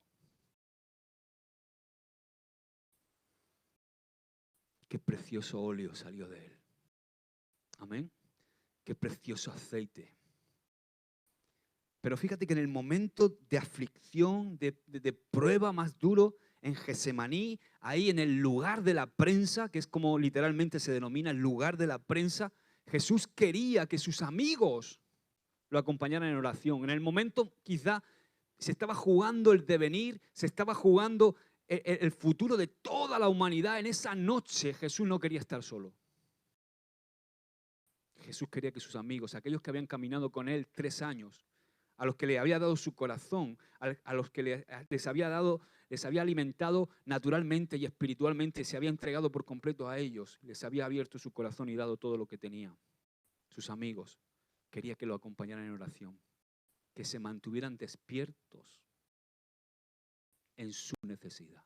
Qué precioso óleo salió de él. Amén. Qué precioso aceite. Pero fíjate que en el momento de aflicción, de prueba más duro, en Getsemaní, ahí en el lugar de la prensa, que es como literalmente se denomina el lugar de la prensa, Jesús quería que sus amigos lo acompañaran en oración. En el momento quizá se estaba jugando el devenir, se estaba jugando el futuro de toda la humanidad. En esa noche Jesús no quería estar solo. Jesús quería que sus amigos, aquellos que habían caminado con él 3 años, a los que le había dado su corazón, a los que les había alimentado naturalmente y espiritualmente, se había entregado por completo a ellos, les había abierto su corazón y dado todo lo que tenía. Sus amigos, quería que lo acompañaran en oración, que se mantuvieran despiertos en su necesidad.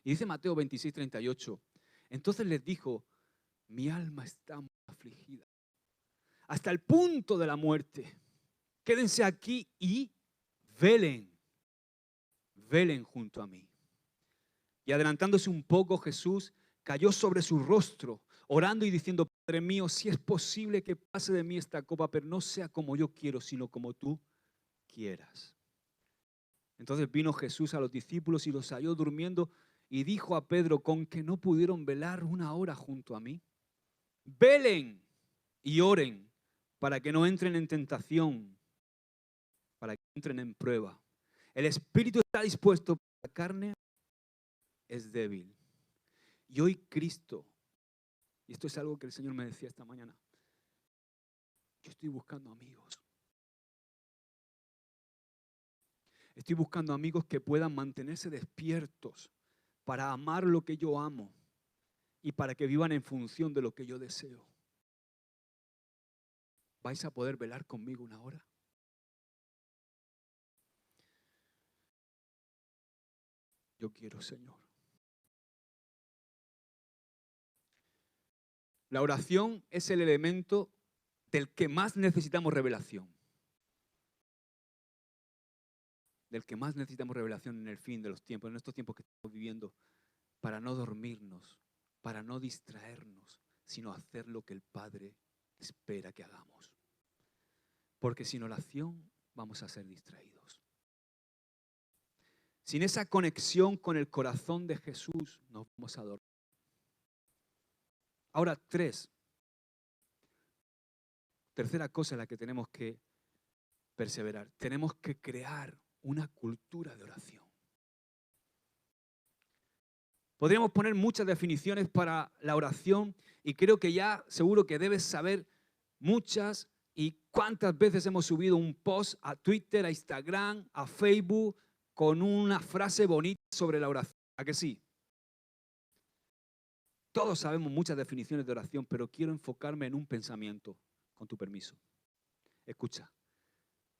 Y dice Mateo 26:38, entonces les dijo, mi alma está muy afligida, hasta el punto de la muerte. Quédense aquí y velen junto a mí. Y adelantándose un poco, Jesús cayó sobre su rostro, orando y diciendo, Padre mío, si es posible que pase de mí esta copa, pero no sea como yo quiero, sino como tú quieras. Entonces vino Jesús a los discípulos y los halló durmiendo y dijo a Pedro, ¿con que no pudieron velar 1 hora junto a mí? Velen y oren para que no entren en tentación, para que entren en prueba. El espíritu está dispuesto, pero la carne es débil. Y hoy Cristo, y esto es algo que el Señor me decía esta mañana, yo estoy buscando amigos. Estoy buscando amigos que puedan mantenerse despiertos para amar lo que yo amo y para que vivan en función de lo que yo deseo. ¿Vais a poder velar conmigo 1 hora? Yo quiero, Señor. La oración es el elemento del que más necesitamos revelación. Del que más necesitamos revelación en el fin de los tiempos, en estos tiempos que estamos viviendo, para no dormirnos, para no distraernos, sino hacer lo que el Padre espera que hagamos. Porque sin oración vamos a ser distraídos. Sin esa conexión con el corazón de Jesús, nos vamos a dormir. Ahora, tercera cosa en la que tenemos que perseverar. Tenemos que crear una cultura de oración. Podríamos poner muchas definiciones para la oración y creo que ya seguro que debes saber muchas ¿Y cuántas veces hemos subido un post a Twitter, a Instagram, a Facebook con una frase bonita sobre la oración? ¿A que sí? Todos sabemos muchas definiciones de oración, pero quiero enfocarme en un pensamiento, con tu permiso. Escucha,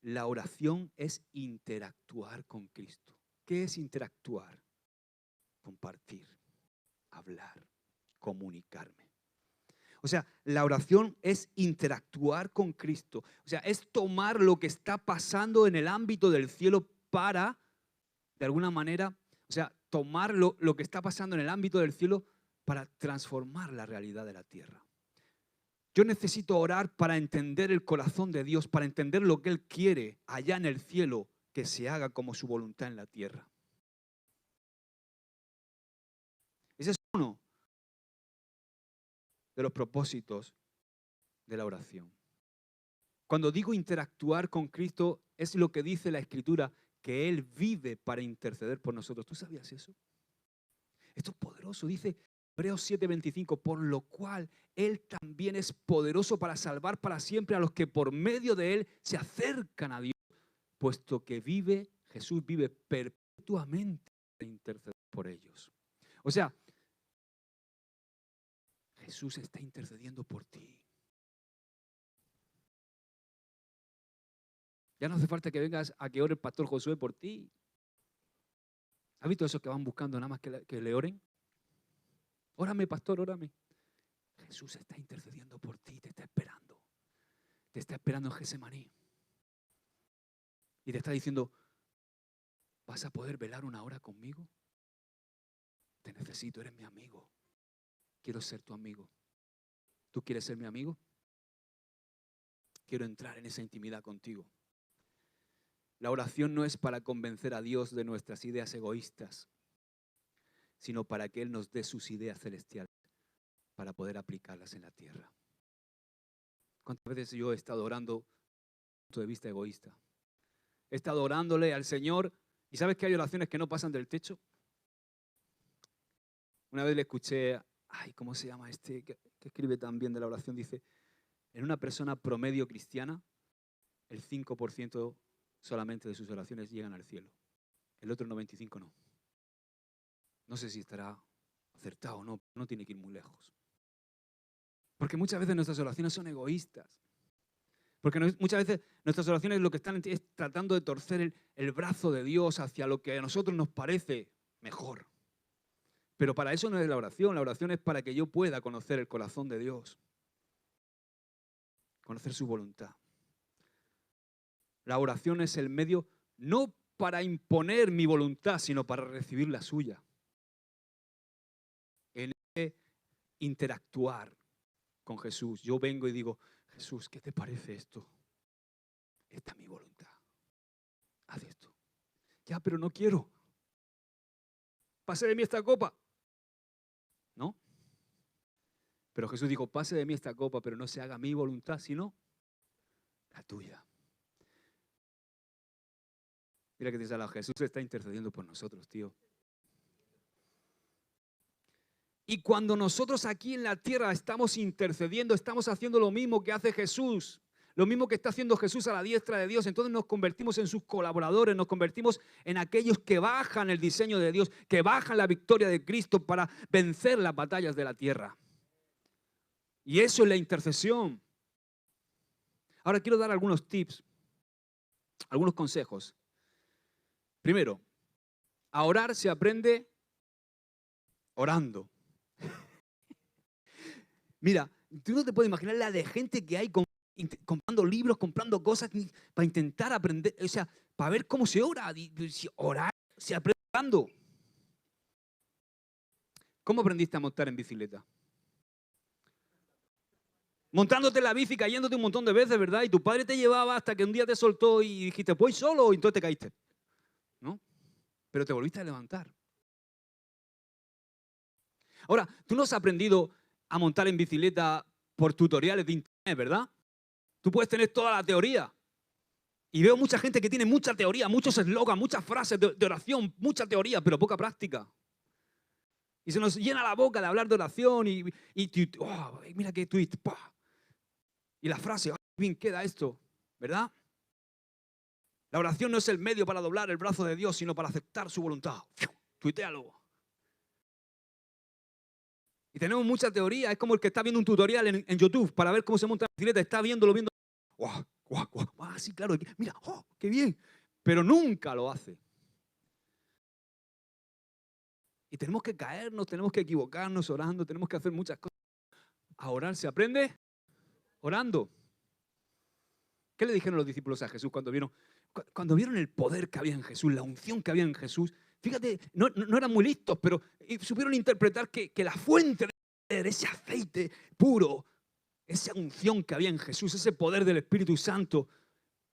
la oración es interactuar con Cristo. ¿Qué es interactuar? Compartir, hablar, comunicarme. O sea, la oración es interactuar con Cristo. O sea, es tomar lo que está pasando en el ámbito del cielo para, de alguna manera, o sea, tomar lo que está pasando en el ámbito del cielo para transformar la realidad de la tierra. Yo necesito orar para entender el corazón de Dios, para entender lo que Él quiere allá en el cielo, que se haga como su voluntad en la tierra. Ese es uno de los propósitos de la oración. Cuando digo interactuar con Cristo, es lo que dice la Escritura, que Él vive para interceder por nosotros. ¿Tú sabías eso? Esto es poderoso, dice Hebreos 7:25, por lo cual Él también es poderoso para salvar para siempre a los que por medio de Él se acercan a Dios, puesto que Jesús vive perpetuamente para interceder por ellos. O sea, Jesús está intercediendo por ti. Ya no hace falta que vengas a que ore el pastor Josué por ti. ¿Has visto esos que van buscando nada más que le oren? Órame, pastor, órame. Jesús está intercediendo por ti, te está esperando. Te está esperando en Getsemaní. Y te está diciendo, ¿vas a poder velar una hora conmigo? Te necesito, eres mi amigo. Quiero ser tu amigo. ¿Tú quieres ser mi amigo? Quiero entrar en esa intimidad contigo. La oración no es para convencer a Dios de nuestras ideas egoístas, sino para que Él nos dé sus ideas celestiales para poder aplicarlas en la tierra. ¿Cuántas veces yo he estado orando desde un punto de vista egoísta? He estado orándole al Señor y ¿sabes que hay oraciones que no pasan del techo? Una vez le escuché, ¿cómo se llama este que escribe tan bien de la oración? Dice, en una persona promedio cristiana, el 5% solamente de sus oraciones llegan al cielo. El otro 95% no. No sé si estará acertado o no, no tiene que ir muy lejos. Porque muchas veces nuestras oraciones son egoístas. Porque muchas veces nuestras oraciones lo que están es tratando de torcer el brazo de Dios hacia lo que a nosotros nos parece mejor. Pero para eso no es la oración es para que yo pueda conocer el corazón de Dios. Conocer su voluntad. La oración es el medio no para imponer mi voluntad, sino para recibir la suya. En ese interactuar con Jesús, yo vengo y digo, Jesús, ¿qué te parece esto? Esta es mi voluntad. Haz esto. Ya, pero no quiero. Pase de mí esta copa. ¿No? Pero Jesús dijo, pase de mí esta copa, pero no se haga mi voluntad, sino la tuya. Mira que te dice, Jesús está intercediendo por nosotros, tío. Y cuando nosotros aquí en la tierra estamos intercediendo, estamos haciendo lo mismo que hace Jesús, lo mismo que está haciendo Jesús a la diestra de Dios, entonces nos convertimos en sus colaboradores, nos convertimos en aquellos que bajan el diseño de Dios, que bajan la victoria de Cristo para vencer las batallas de la tierra. Y eso es la intercesión. Ahora quiero dar algunos tips, algunos consejos. Primero, a orar se aprende orando. Mira, tú no te puedes imaginar la de gente que hay comprando libros, comprando cosas para intentar aprender, o sea, para ver cómo se ora. Orar se aprende orando. ¿Cómo aprendiste a montar en bicicleta? Montándote en la bici, cayéndote un montón de veces, ¿verdad? Y tu padre te llevaba hasta que un día te soltó y dijiste, voy solo, y entonces te caíste. ¿No? Pero te volviste a levantar. Ahora, tú no has aprendido a montar en bicicleta por tutoriales de internet, ¿verdad? Tú puedes tener toda la teoría. Y veo mucha gente que tiene mucha teoría, muchos eslogans, muchas frases de oración, mucha teoría, pero poca práctica. Y se nos llena la boca de hablar de oración y mira qué tweet. ¡Pah! Y la frase, bien queda esto, ¿verdad? La oración no es el medio para doblar el brazo de Dios, sino para aceptar su voluntad. Tuitealo. Y tenemos mucha teoría. Es como el que está viendo un tutorial en YouTube para ver cómo se monta la bicicleta. Está viéndolo. ¡Guau, guau, guau! Ah, sí, claro. Mira, ¡oh, qué bien! Pero nunca lo hace. Y tenemos que caernos, tenemos que equivocarnos orando, tenemos que hacer muchas cosas. A orar se aprende orando. ¿Qué le dijeron los discípulos a Jesús cuando vieron el poder que había en Jesús, la unción que había en Jesús? Fíjate, no eran muy listos, pero supieron interpretar que la fuente de poder, ese aceite puro, esa unción que había en Jesús, ese poder del Espíritu Santo,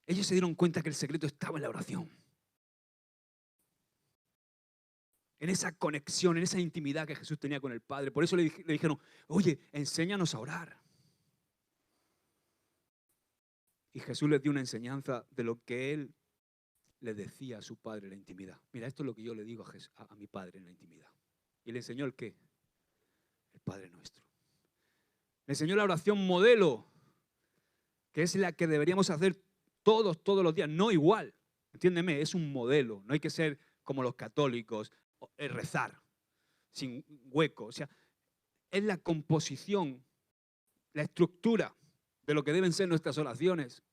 ellos se dieron cuenta que el secreto estaba en la oración. En esa conexión, en esa intimidad que Jesús tenía con el Padre. Por eso le dijeron, oye, enséñanos a orar. Y Jesús les dio una enseñanza de lo que Él le decía a su Padre en la intimidad. Mira, esto es lo que yo le digo a mi Padre en la intimidad. Y le enseñó el qué. El Padre Nuestro. Le enseñó la oración modelo, que es la que deberíamos hacer todos los días. No igual, entiéndeme, es un modelo. No hay que ser como los católicos, rezar sin hueco. O sea, es la composición, la estructura de lo que deben ser nuestras oraciones,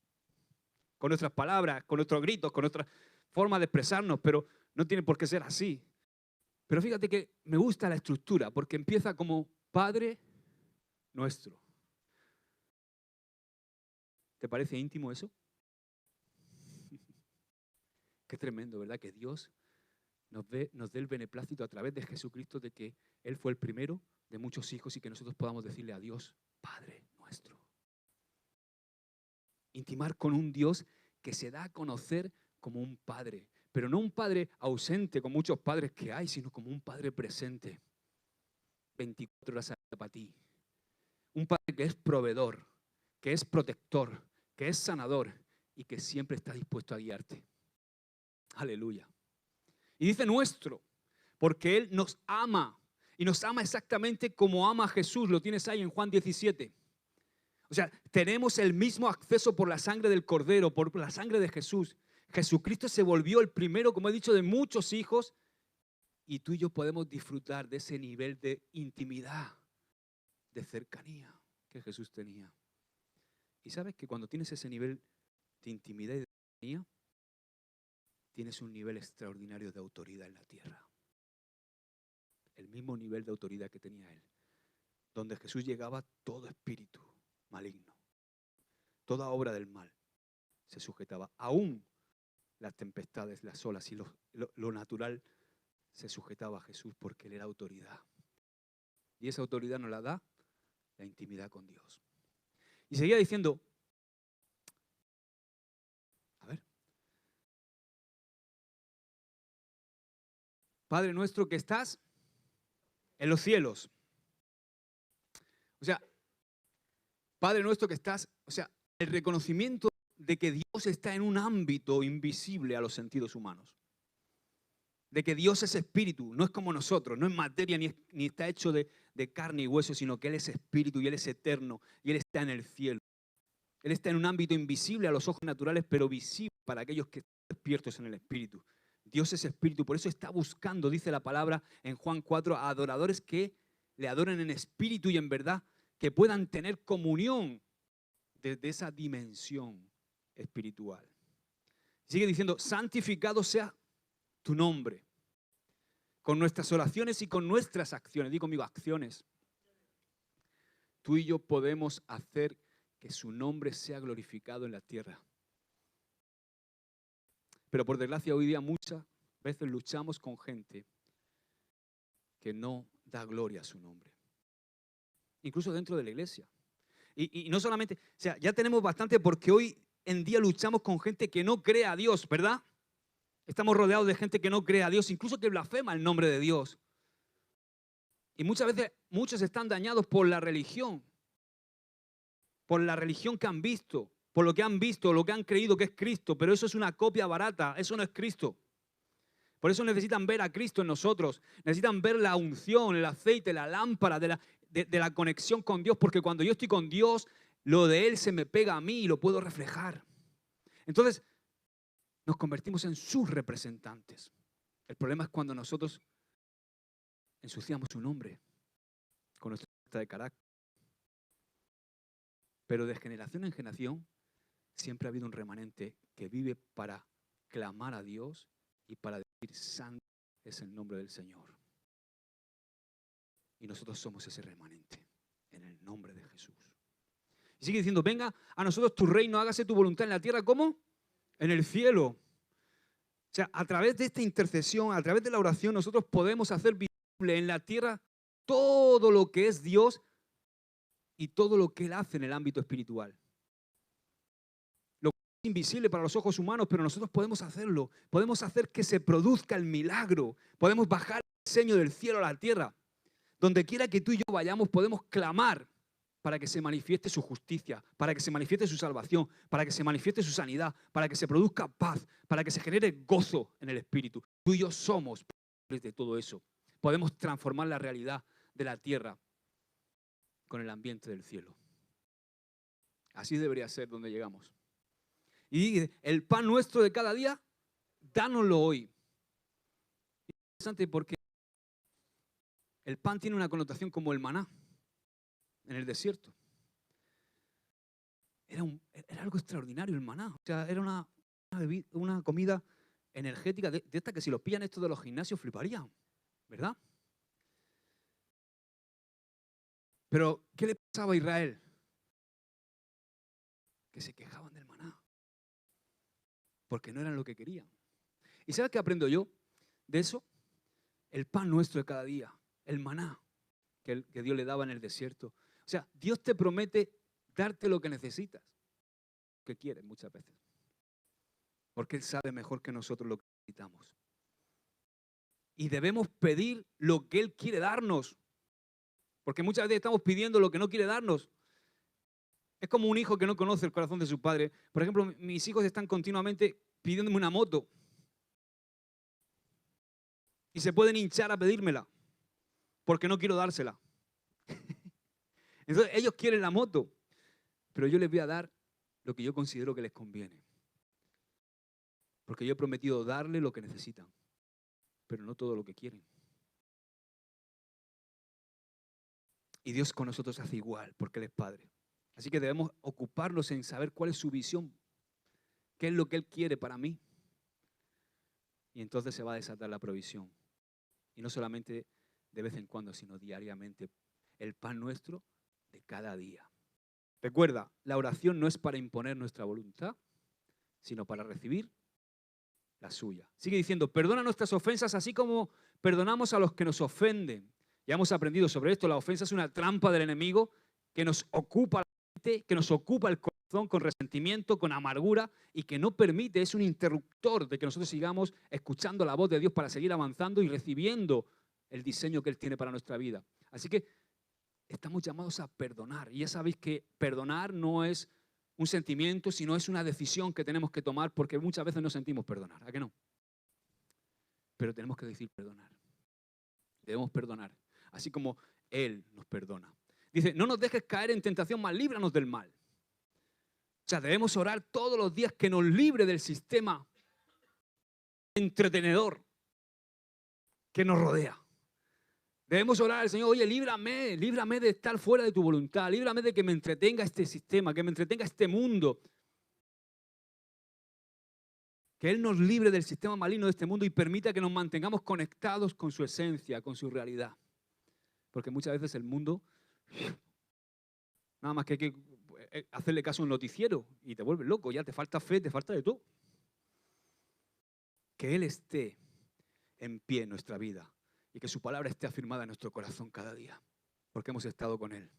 con nuestras palabras, con nuestros gritos, con nuestra forma de expresarnos, pero no tiene por qué ser así. Pero fíjate que me gusta la estructura, porque empieza como Padre Nuestro. ¿Te parece íntimo eso? Qué tremendo, ¿verdad? Que Dios nos dé el beneplácito a través de Jesucristo de que Él fue el primero de muchos hijos y que nosotros podamos decirle a Dios, Padre Nuestro. Intimar con un Dios que se da a conocer como un Padre, pero no un Padre ausente como muchos padres que hay, sino como un Padre presente, 24 horas al día para ti. Un Padre que es proveedor, que es protector, que es sanador y que siempre está dispuesto a guiarte. Aleluya. Y dice nuestro, porque Él nos ama y nos ama exactamente como ama a Jesús. Lo tienes ahí en Juan 17. O sea, tenemos el mismo acceso por la sangre del Cordero, por la sangre de Jesús. Jesucristo se volvió el primero, como he dicho, de muchos hijos. Y tú y yo podemos disfrutar de ese nivel de intimidad, de cercanía que Jesús tenía. Y sabes que cuando tienes ese nivel de intimidad y de cercanía, tienes un nivel extraordinario de autoridad en la tierra. El mismo nivel de autoridad que tenía Él. Donde Jesús llegaba, todo espíritu maligno, toda obra del mal se sujetaba. Aún las tempestades, las olas y lo natural se sujetaba a Jesús porque Él era autoridad. Y esa autoridad nos la da la intimidad con Dios. Y seguía diciendo, a ver, Padre nuestro que estás en los cielos. O sea, Padre nuestro que estás, o sea, el reconocimiento de que Dios está en un ámbito invisible a los sentidos humanos. De que Dios es espíritu, no es como nosotros, no es materia ni está hecho de carne y hueso, sino que Él es espíritu y Él es eterno y Él está en el cielo. Él está en un ámbito invisible a los ojos naturales, pero visible para aquellos que están despiertos en el espíritu. Dios es espíritu, por eso está buscando, dice la palabra en Juan 4, a adoradores que le adoren en espíritu y en verdad, que puedan tener comunión desde esa dimensión espiritual. Sigue diciendo, santificado sea tu nombre, con nuestras oraciones y con nuestras acciones. Digo conmigo, acciones. Tú y yo podemos hacer que su nombre sea glorificado en la tierra. Pero por desgracia hoy día muchas veces luchamos con gente que no da gloria a su nombre. Incluso dentro de la iglesia. Y no solamente, o sea, ya tenemos bastante porque hoy en día luchamos con gente que no cree a Dios, ¿verdad? Estamos rodeados de gente que no cree a Dios, incluso que blasfema el nombre de Dios. Y muchas veces muchos están dañados por la religión que han visto, por lo que han visto, lo que han creído que es Cristo, pero eso es una copia barata, eso no es Cristo. Por eso necesitan ver a Cristo en nosotros, necesitan ver la unción, el aceite, la lámpara de la conexión con Dios, porque cuando yo estoy con Dios, Lo de Él se me pega a mí y lo puedo reflejar. Entonces, nos convertimos en sus representantes. El problema es cuando nosotros ensuciamos su nombre con nuestra falta de carácter. Pero de generación en generación siempre ha habido un remanente que vive para clamar a Dios y para decir: santo es el nombre del Señor. Y nosotros somos ese remanente en el nombre de Jesús. Y sigue diciendo: venga a nosotros tu reino, hágase tu voluntad en la tierra como en el cielo. O sea, a través de esta intercesión, a través de la oración, nosotros podemos hacer visible en la tierra todo lo que es Dios y todo lo que Él hace en el ámbito espiritual. Lo que es invisible para los ojos humanos, pero nosotros podemos hacerlo. Podemos hacer que se produzca el milagro. Podemos bajar el diseño del cielo a la tierra. Donde quiera que tú y yo vayamos, podemos clamar para que se manifieste su justicia, para que se manifieste su salvación, para que se manifieste su sanidad, para que se produzca paz, para que se genere gozo en el espíritu. Tú y yo somos de todo eso. Podemos transformar la realidad de la tierra con el ambiente del cielo. Así debería ser donde llegamos. Y el pan nuestro de cada día, dánoslo hoy. Es interesante porque el pan tiene una connotación como el maná en el desierto. Era algo extraordinario el maná. O sea, era una comida energética de esta que si los pillan estos de los gimnasios fliparían, ¿verdad? Pero, ¿qué le pasaba a Israel? Que se quejaban del maná. Porque no eran lo que querían. ¿Y sabes qué aprendo yo de eso? El pan nuestro de cada día, el maná que Dios le daba en el desierto. O sea, Dios te promete darte lo que necesitas, que quieres muchas veces. Porque Él sabe mejor que nosotros lo que necesitamos. Y debemos pedir lo que Él quiere darnos. Porque muchas veces estamos pidiendo lo que no quiere darnos. Es como un hijo que no conoce el corazón de su padre. Por ejemplo, mis hijos están continuamente pidiéndome una moto. Y se pueden hinchar a pedírmela. Porque no quiero dársela. Entonces ellos quieren la moto. Pero yo les voy a dar lo que yo considero que les conviene. Porque yo he prometido darle lo que necesitan. Pero no todo lo que quieren. Y Dios con nosotros hace igual, porque Él es Padre. Así que debemos ocuparnos en saber cuál es su visión, qué es lo que Él quiere para mí. Y entonces se va a desatar la provisión. Y no solamente de vez en cuando, sino diariamente. El pan nuestro de cada día. Recuerda, la oración no es para imponer nuestra voluntad, sino para recibir la suya. Sigue diciendo: perdona nuestras ofensas así como perdonamos a los que nos ofenden. Ya hemos aprendido sobre esto. La ofensa es una trampa del enemigo que nos ocupa la mente, que nos ocupa el corazón con resentimiento, con amargura y que no permite, es un interruptor de que nosotros sigamos escuchando la voz de Dios para seguir avanzando y recibiendo el diseño que Él tiene para nuestra vida. Así que estamos llamados a perdonar. Y ya sabéis que perdonar no es un sentimiento, sino es una decisión que tenemos que tomar porque muchas veces no sentimos perdonar. ¿A qué no? Pero tenemos que decir perdonar. Debemos perdonar. Así como Él nos perdona. Dice: no nos dejes caer en tentación, mas líbranos del mal. O sea, debemos orar todos los días que nos libre del sistema entretenedor que nos rodea. Debemos orar al Señor: oye, líbrame de estar fuera de tu voluntad, líbrame de que me entretenga este sistema, que me entretenga este mundo. Que Él nos libre del sistema maligno de este mundo y permita que nos mantengamos conectados con su esencia, con su realidad. Porque muchas veces el mundo, nada más que hay que hacerle caso a un noticiero y te vuelves loco, ya te falta fe, te falta de todo. Que Él esté en pie en nuestra vida y que su palabra esté afirmada en nuestro corazón cada día, porque hemos estado con Él.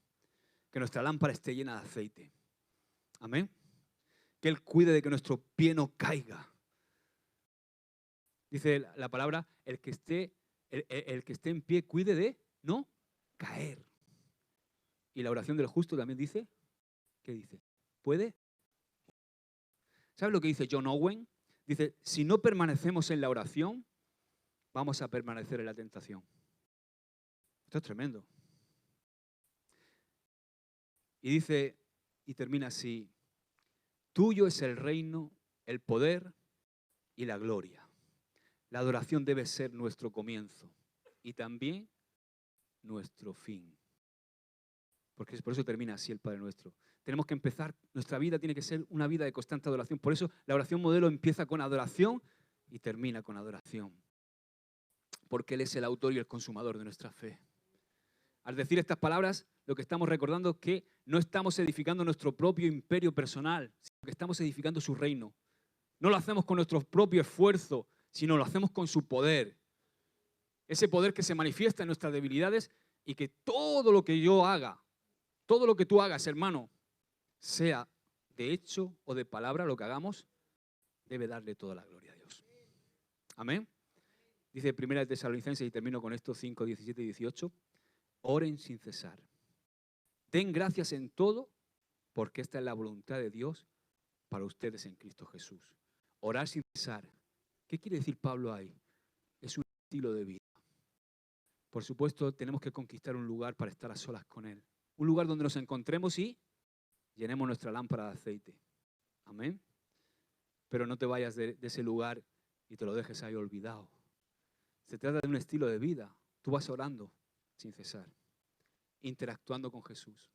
Que nuestra lámpara esté llena de aceite. Amén. Que Él cuide de que nuestro pie no caiga. Dice la palabra: el que esté en pie cuide de no caer. Y la oración del justo también dice, ¿qué dice? ¿Puede? ¿Sabes lo que dice John Owen? Dice: si no permanecemos en la oración, vamos a permanecer en la tentación. Esto es tremendo. Y dice: y termina así. Tuyo es el reino, el poder y la gloria. La adoración debe ser nuestro comienzo y también nuestro fin. Porque por eso termina así el Padre Nuestro. Tenemos que empezar, nuestra vida tiene que ser una vida de constante adoración. Por eso la oración modelo empieza con adoración y termina con adoración. Porque Él es el autor y el consumador de nuestra fe. Al decir estas palabras, lo que estamos recordando es que no estamos edificando nuestro propio imperio personal, sino que estamos edificando su reino. No lo hacemos con nuestro propio esfuerzo, sino lo hacemos con su poder. Ese poder que se manifiesta en nuestras debilidades y que todo lo que yo haga, todo lo que tú hagas, hermano, sea de hecho o de palabra, lo que hagamos, debe darle toda la gloria a Dios. Amén. Dice 1 Tesalonicenses, y termino con esto, 5, 17 y 18. Oren sin cesar. Den gracias en todo, porque esta es la voluntad de Dios para ustedes en Cristo Jesús. Orar sin cesar. ¿Qué quiere decir Pablo ahí? Es un estilo de vida. Por supuesto, tenemos que conquistar un lugar para estar a solas con Él. Un lugar donde nos encontremos y llenemos nuestra lámpara de aceite. Amén. Pero no te vayas de ese lugar y te lo dejes ahí olvidado. Se trata de un estilo de vida. Tú vas orando sin cesar, interactuando con Jesús.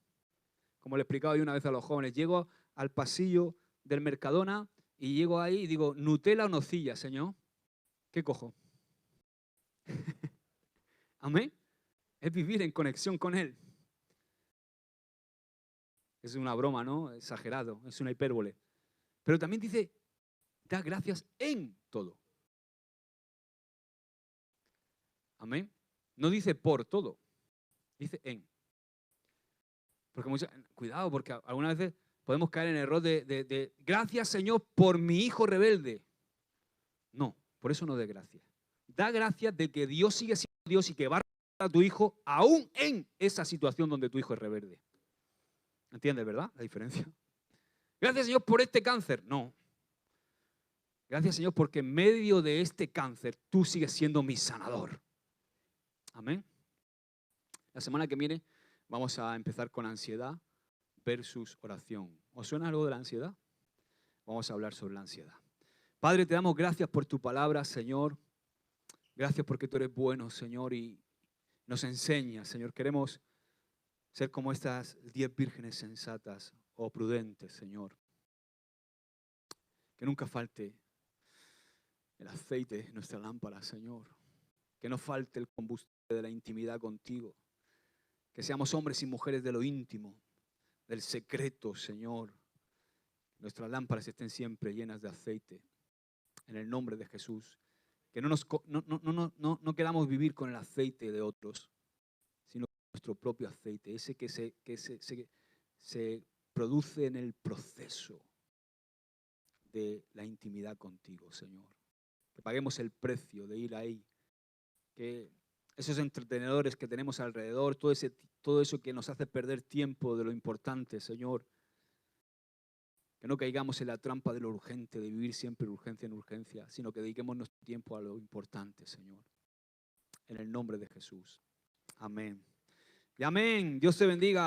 Como le explicaba yo una vez a los jóvenes, llego al pasillo del Mercadona y llego ahí y digo, ¿Nutella o nocilla, Señor? ¿Qué cojo? Amén. Es vivir en conexión con Él. Es una broma, ¿no? Exagerado, es una hipérbole. Pero también dice, da gracias en todo. Amén. No dice por todo, dice en. Porque cuidado, porque algunas veces podemos caer en el error de gracias, Señor, por mi hijo rebelde. No, por eso no dé gracias. Da gracias de que Dios sigue siendo Dios y que va a tu hijo aún en esa situación donde tu hijo es rebelde. ¿Entiendes, verdad? La diferencia. Gracias, Señor, por este cáncer. No. Gracias, Señor, porque en medio de este cáncer tú sigues siendo mi sanador. Amén. La semana que viene vamos a empezar con ansiedad versus oración. ¿Os suena algo de la ansiedad? Vamos a hablar sobre la ansiedad. Padre, te damos gracias por tu palabra, Señor. Gracias porque tú eres bueno, Señor, y nos enseñas, Señor. Queremos ser como estas 10 vírgenes sensatas o prudentes, Señor. Que nunca falte el aceite en nuestra lámpara, Señor. Que no falte el combustible de la intimidad contigo. Que seamos hombres y mujeres de lo íntimo, del secreto, Señor. Nuestras lámparas estén siempre llenas de aceite. En el nombre de Jesús. Que no queramos vivir con el aceite de otros, sino con nuestro propio aceite. Ese que se produce en el proceso de la intimidad contigo, Señor. Que paguemos el precio de ir ahí. Que esos entretenedores que tenemos alrededor, todo eso que nos hace perder tiempo de lo importante, Señor. Que no caigamos en la trampa de lo urgente, de vivir siempre de urgencia en urgencia, sino que dediquemos nuestro tiempo a lo importante, Señor. En el nombre de Jesús. Amén. Y amén. Dios te bendiga.